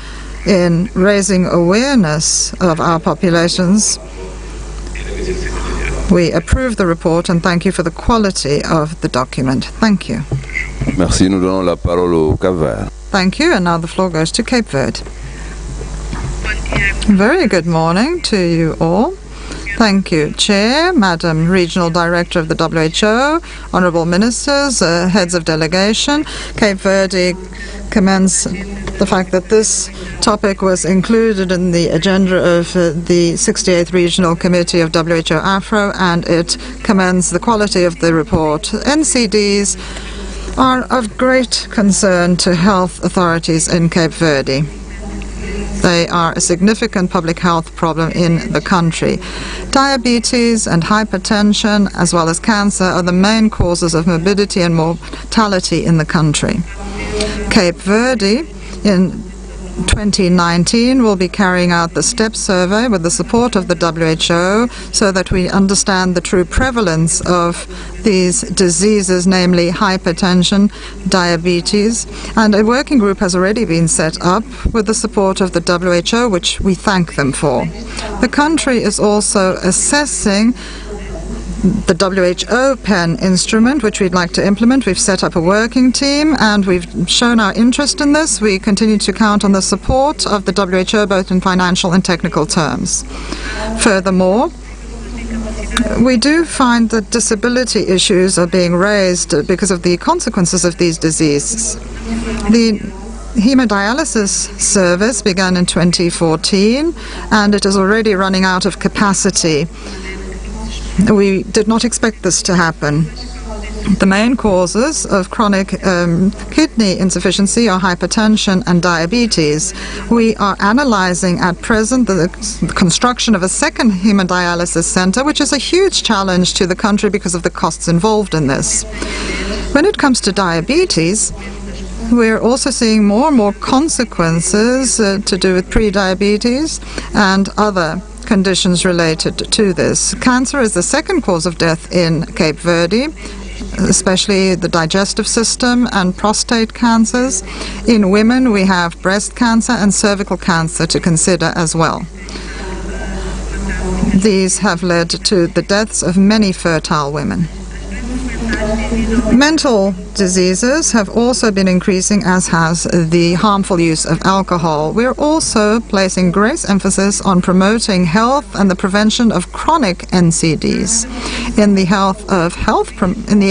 in raising awareness of our populations. We approve the report and thank you for the quality of the document. Thank you. Merci. Nous donnons la parole au Cap Vert. Thank you. And now the floor goes to Cape Verde. Very good morning to you all. Thank you, Chair, Madam Regional Director of the WHO, Honourable Ministers, Heads of Delegation. Cape Verde commends the fact that this topic was included in the agenda of the 68th Regional Committee of WHO Afro, and it commends the quality of the report. NCDs are of great concern to health authorities in Cape Verde. They are a significant public health problem in the country. Diabetes and hypertension, as well as cancer, are the main causes of morbidity and mortality in the country. Cape Verde, in 2019, will be carrying out the STEP survey with the support of the WHO so that we understand the true prevalence of these diseases, namely hypertension, diabetes, and a working group has already been set up with the support of the WHO, which we thank them for. The country is also assessing the WHO PEN instrument, which we'd like to implement. We've set up a working team and we've shown our interest in this. We continue to count on the support of the WHO, both in financial and technical terms. Furthermore, we do find that disability issues are being raised because of the consequences of these diseases. The hemodialysis service began in 2014 and it is already running out of capacity. We did not expect this to happen. The main causes of chronic kidney insufficiency are hypertension and diabetes. We are analyzing at present the construction of a second hemodialysis center, which is a huge challenge to the country because of the costs involved in this. When it comes to diabetes, we're also seeing more and more consequences to do with pre-diabetes and other conditions related to this. Cancer is the second cause of death in Cape Verde, especially the digestive system and prostate cancers. In women, we have breast cancer and cervical cancer to consider as well. These have led to the deaths of many fertile women. Mental diseases have also been increasing, as has the harmful use of alcohol. We're also placing great emphasis on promoting health and the prevention of chronic NCDs. In the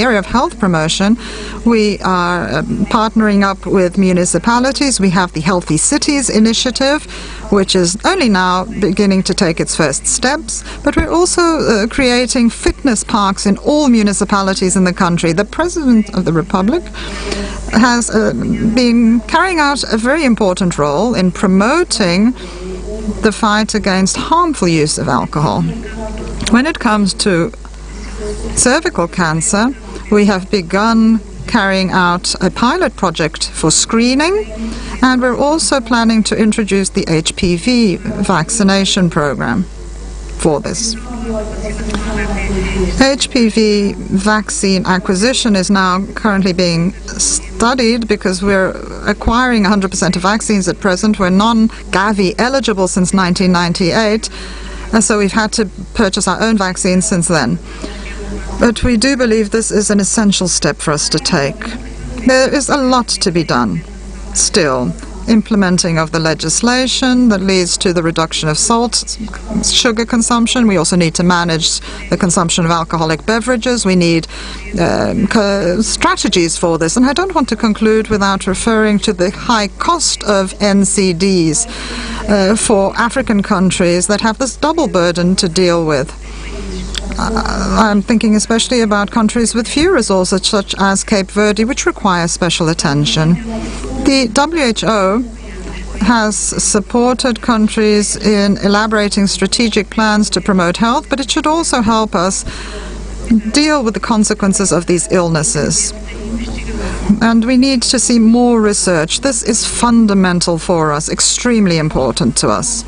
area of health promotion, we are partnering up with municipalities. We have the Healthy Cities initiative, which is only now beginning to take its first steps, but we're also creating fitness parks in all municipalities in the country. The President of the Republic has been carrying out a very important role in promoting the fight against harmful use of alcohol. When it comes to cervical cancer, we have begun carrying out a pilot project for screening, and we're also planning to introduce the HPV vaccination program for this. HPV vaccine acquisition is now currently being studied because we're acquiring 100% of vaccines at present. We're non-Gavi eligible since 1998, and so we've had to purchase our own vaccines since then. But we do believe this is an essential step for us to take. There is a lot to be done still. Implementing of the legislation that leads to the reduction of salt, sugar consumption. We also need to manage the consumption of alcoholic beverages. We need strategies for this. And I don't want to conclude without referring to the high cost of NCDs for African countries that have this double burden to deal with. I'm thinking especially about countries with few resources, such as Cape Verde, which require special attention. The WHO has supported countries in elaborating strategic plans to promote health, but it should also help us deal with the consequences of these illnesses. And we need to see more research. This is fundamental for us, extremely important to us.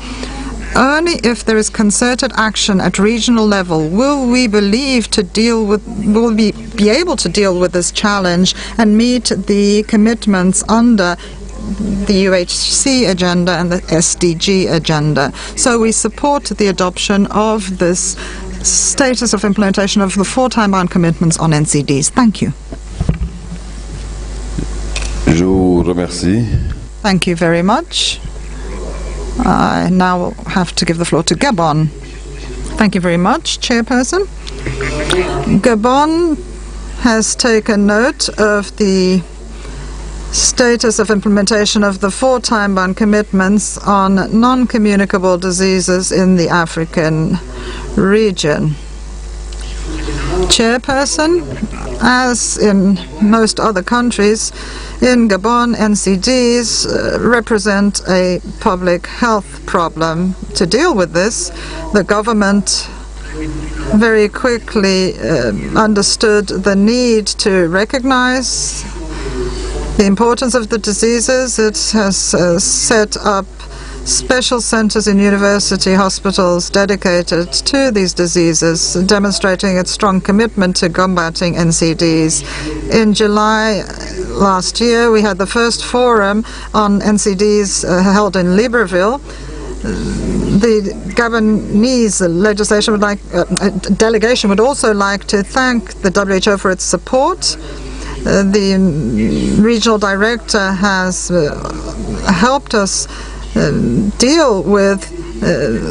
Only if there is concerted action at regional level will we be able to deal with this challenge and meet the commitments under the UHC agenda and the SDG agenda. So we support the adoption of this status of implementation of the 4 time-bound commitments on NCDs. Thank you. Je vous remercie. Thank you very much. I now have to give the floor to Gabon. Thank you very much, Chairperson. Gabon has taken note of the status of implementation of the 4 time-bound commitments on non-communicable diseases in the African region. Chairperson, as in most other countries, in Gabon, NCDs represent a public health problem. To deal with this, the government very quickly understood the need to recognize the importance of the diseases. It has set up special centers in university hospitals dedicated to these diseases, demonstrating its strong commitment to combating NCDs. In July last year, we had the first forum on NCDs held in Libreville. The Gabonese legislation delegation would also like to thank the WHO for its support. The regional director has helped us deal with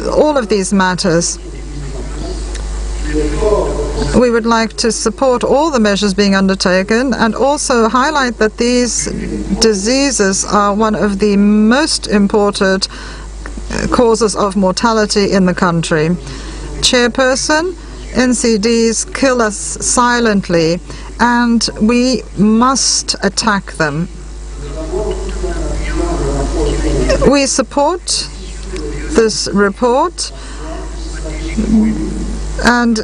all of these matters. We would like to support all the measures being undertaken and also highlight that these diseases are one of the most important causes of mortality in the country. Chairperson, NCDs kill us silently, and we must attack them. We support this report, and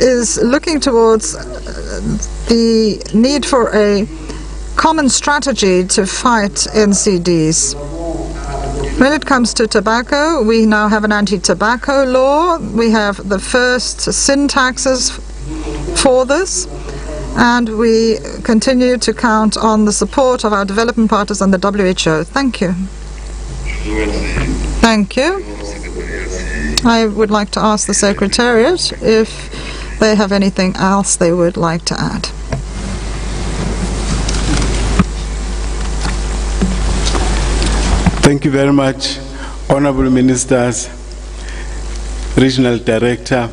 is looking towards the need for a common strategy to fight NCDs. When it comes to tobacco, we now have an anti-tobacco law. We have the first sin taxes for this, and we continue to count on the support of our development partners and the WHO. Thank you. Thank you. I would like to ask the Secretariat if they have anything else they would like to add. Thank you very much, Honorable Ministers, Regional Director.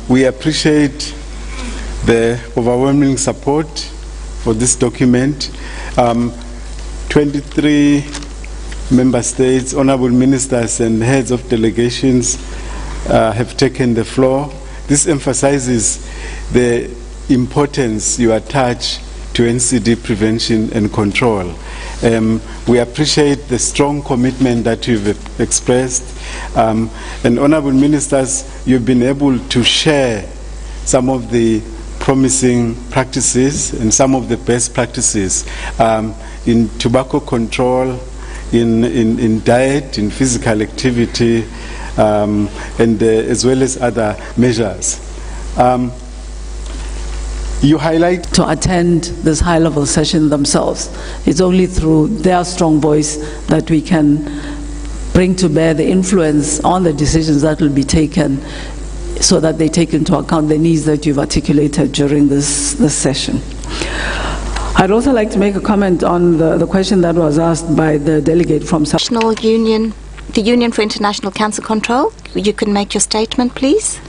We appreciate the overwhelming support for this document. 23 member states, honorable ministers and heads of delegations have taken the floor. This emphasizes the importance you attach to NCD prevention and control. We appreciate the strong commitment that you've expressed. And honorable ministers, you've been able to share some of the promising practices and some of the best practices in tobacco control, in diet, in physical activity, and as well as other measures. You highlight to attend this high-level session themselves. It's only through their strong voice that we can bring to bear the influence on the decisions that will be taken, so that they take into account the needs that you've articulated during this session. I'd also like to make a comment on the question that was asked by the delegate from National Union, the Union for International Cancer Control. You can make your statement, please.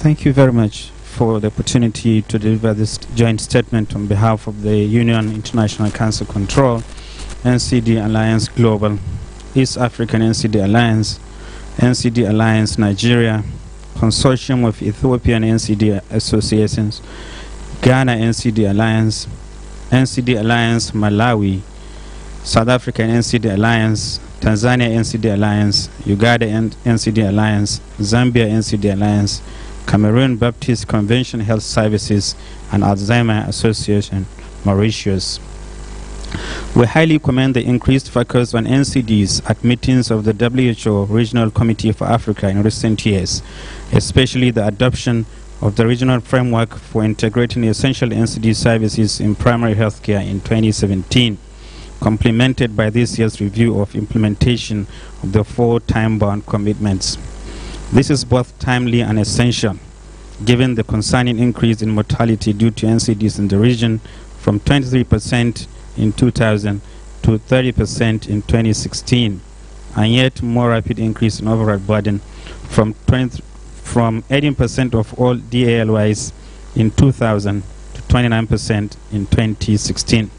Thank you very much for the opportunity to deliver this joint statement on behalf of the Union International Cancer Control, NCD Alliance Global, East African NCD Alliance, NCD Alliance Nigeria, Consortium of Ethiopian NCD Associations, Ghana NCD Alliance, NCD Alliance Malawi, South African NCD Alliance, Tanzania NCD Alliance, Uganda NCD Alliance, Zambia NCD Alliance, Cameroon Baptist Convention Health Services, and Alzheimer Association, Mauritius. We highly commend the increased focus on NCDs at meetings of the WHO Regional Committee for Africa in recent years, especially the adoption of the regional framework for integrating essential NCD services in primary health care in 2017, complemented by this year's review of implementation of the 4 time-bound commitments. This is both timely and essential, given the concerning increase in mortality due to NCDs in the region from 23% in 2000 to 30% in 2016, and yet more rapid increase in overall burden from 18% of all DALYs in 2000 to 29% in 2016.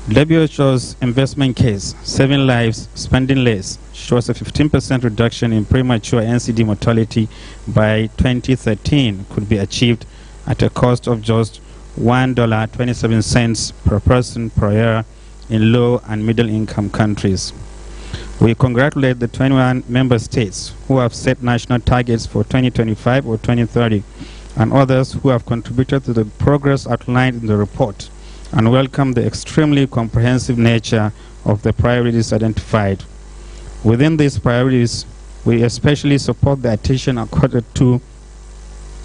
WHO's investment case, Saving Lives, Spending Less, shows a 15% reduction in premature NCD mortality by 2013 could be achieved at a cost of just $1.27 per person per year in low and middle income countries. We congratulate the 21 member states who have set national targets for 2025 or 2030, and others who have contributed to the progress outlined in the report, and welcome the extremely comprehensive nature of the priorities identified. Within these priorities, we especially support the attention accorded to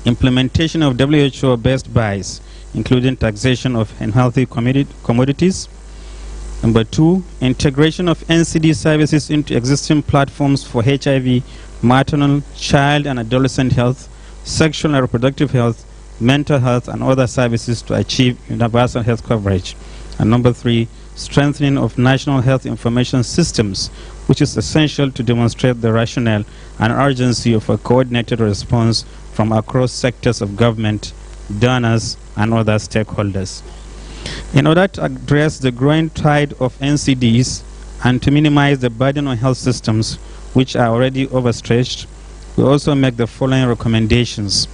implementation of WHO best buys, including taxation of unhealthy commodities. Number 2, integration of NCD services into existing platforms for HIV, maternal, child and adolescent health, sexual and reproductive health, mental health and other services to achieve universal health coverage. And number 3, strengthening of national health information systems, which is essential to demonstrate the rationale and urgency of a coordinated response from across sectors of government, donors, and other stakeholders. In order to address the growing tide of NCDs and to minimize the burden on health systems, which are already overstretched, we also make the following recommendations.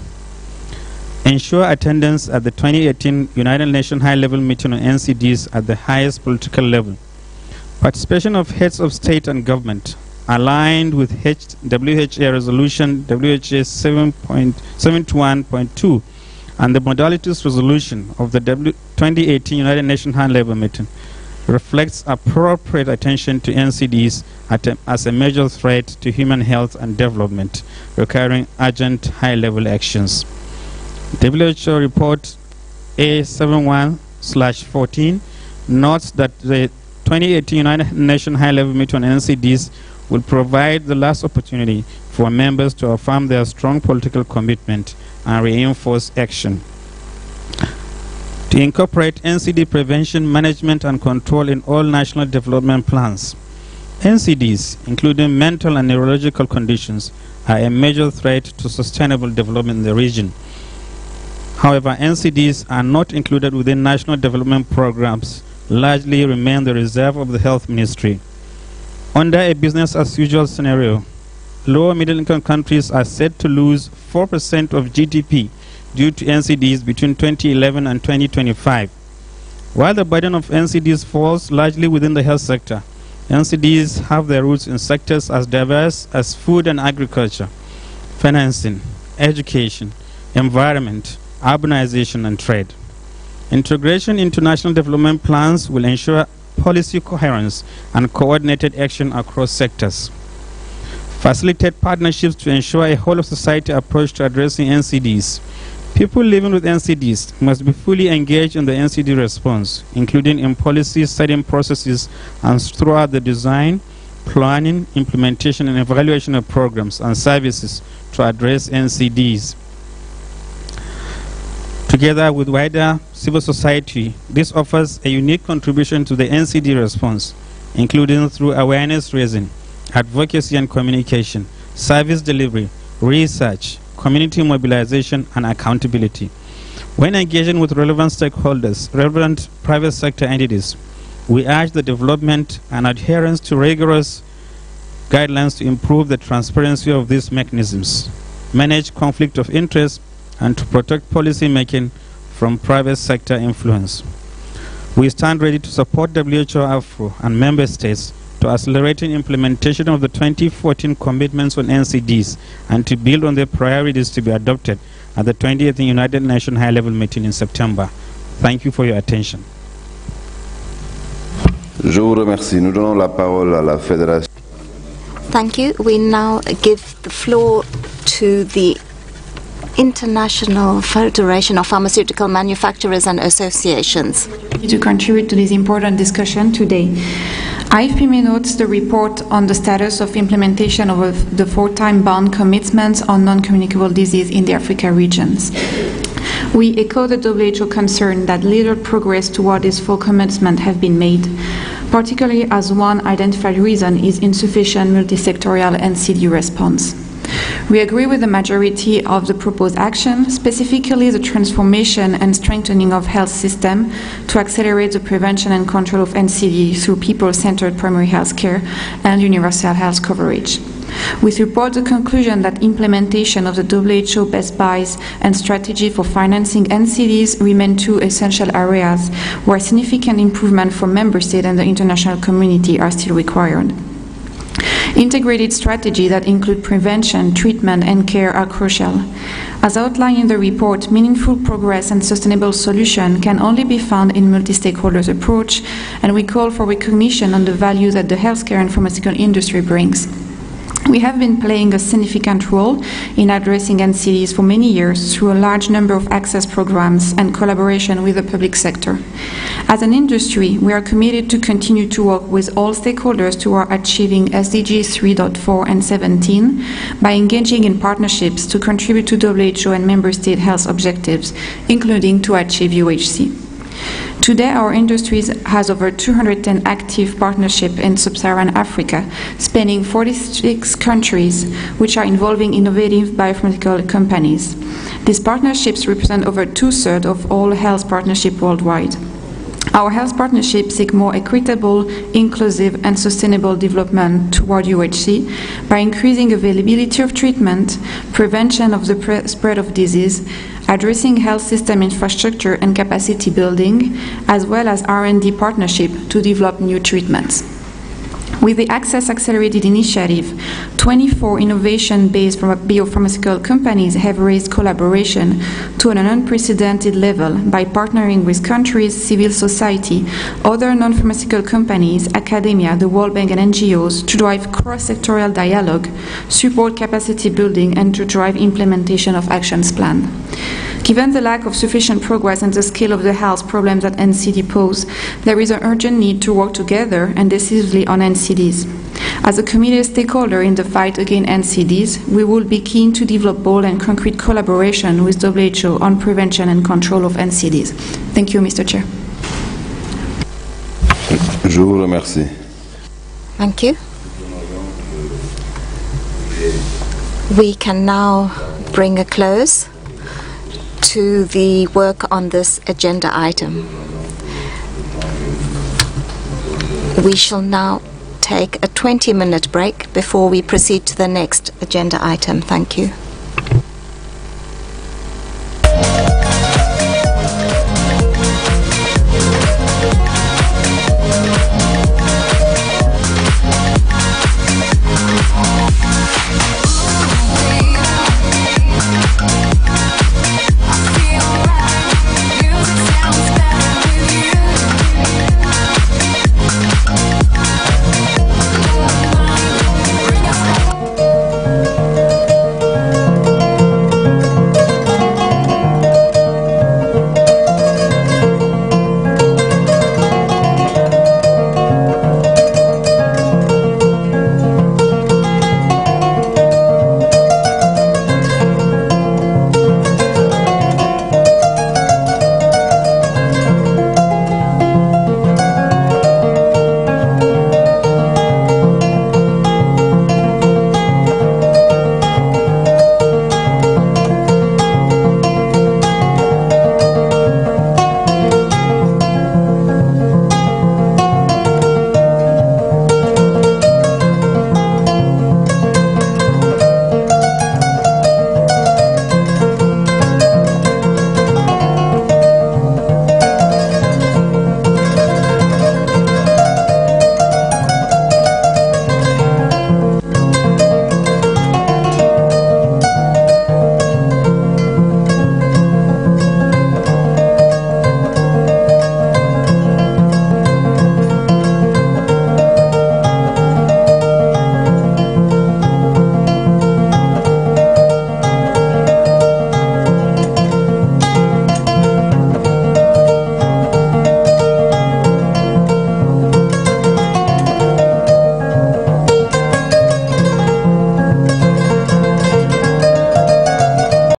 Ensure attendance at the 2018 United Nations High-Level Meeting on NCDs at the highest political level. Participation of heads of state and government, aligned with WHA resolution WHA 7.71.2 and the modalities resolution of the 2018 United Nations High-Level Meeting reflects appropriate attention to NCDs as a major threat to human health and development, requiring urgent high-level actions. WHO report A71/14 notes that the 2018 United Nations High-Level Meeting on NCDs will provide the last opportunity for members to affirm their strong political commitment and reinforce action to incorporate NCD prevention, management, and control in all national development plans. NCDs, including mental and neurological conditions, are a major threat to sustainable development in the region. However, NCDs are not included within national development programs, largely remain the reserve of the Health Ministry. Under a business-as-usual scenario, low- and middle-income countries are said to lose 4% of GDP due to NCDs between 2011 and 2025. While the burden of NCDs falls largely within the health sector, NCDs have their roots in sectors as diverse as food and agriculture, financing, education, environment, urbanization, and trade. Integration into national development plans will ensure policy coherence and coordinated action across sectors. Facilitate partnerships to ensure a whole-of-society approach to addressing NCDs. People living with NCDs must be fully engaged in the NCD response, including in policy setting processes and throughout the design, planning, implementation, and evaluation of programs and services to address NCDs. Together with wider civil society, this offers a unique contribution to the NCD response, including through awareness raising, advocacy and communication, service delivery, research, community mobilization, and accountability. When engaging with relevant stakeholders, relevant private sector entities, we urge the development and adherence to rigorous guidelines to improve the transparency of these mechanisms, manage conflict of interest, and to protect policy making from private sector influence. We stand ready to support WHO Afro and member states to accelerating implementation of the 2014 commitments on NCDs and to build on the priorities to be adopted at the 20th United Nations High-Level Meeting in September. Thank you for your attention. Je vous remercie. Nous donnons la parole à la Fédération. Thank you. We now give the floor to the International Federation of Pharmaceutical Manufacturers and Associations. To contribute to this important discussion today. IFPME notes the report on the status of implementation of the 4-time bound commitments on non-communicable disease in the Africa regions. We echo the WHO concern that little progress toward this full commitment have been made, particularly as one identified reason is insufficient multisectorial NCD response. We agree with the majority of the proposed action, specifically the transformation and strengthening of health system to accelerate the prevention and control of NCD through people-centered primary health care and universal health coverage. We support the conclusion that implementation of the WHO best buys and strategy for financing NCDs remain two essential areas where significant improvement from member states and the international community are still required. Integrated strategies that include prevention, treatment, and care are crucial. As outlined in the report, meaningful progress and sustainable solution can only be found in multi-stakeholders approach, and we call for recognition on the value that the healthcare and pharmaceutical industry brings. We have been playing a significant role in addressing NCDs for many years through a large number of access programs and collaboration with the public sector. As an industry, we are committed to continue to work with all stakeholders toward achieving SDGs 3.4 and 17 by engaging in partnerships to contribute to WHO and member state health objectives, including to achieve UHC. Today, our industry has over 210 active partnerships in sub-Saharan Africa, spanning 46 countries, which are involving innovative biopharmaceutical companies. These partnerships represent over 2/3 of all health partnerships worldwide. Our health partnerships seek more equitable, inclusive, and sustainable development toward UHC by increasing availability of treatment, prevention of the spread of disease, addressing health system infrastructure and capacity building, as well as R&D partnership to develop new treatments. With the Access Accelerated Initiative, 24 innovation-based biopharmaceutical companies have raised collaboration to an unprecedented level by partnering with countries, civil society, other non-pharmaceutical companies, academia, the World Bank and NGOs to drive cross-sectorial dialogue, support capacity building, and to drive implementation of actions planned. Given the lack of sufficient progress and the scale of the health problems that NCD pose, there is an urgent need to work together and decisively on NCDs. As a community stakeholder in the fight against NCDs, we will be keen to develop bold and concrete collaboration with WHO on prevention and control of NCDs. Thank you, Mr. Chair. Je vous remercie. Thank you. We can now bring a close to the work on this agenda item. We shall now take a 20-minute break before we proceed to the next agenda item. Thank you.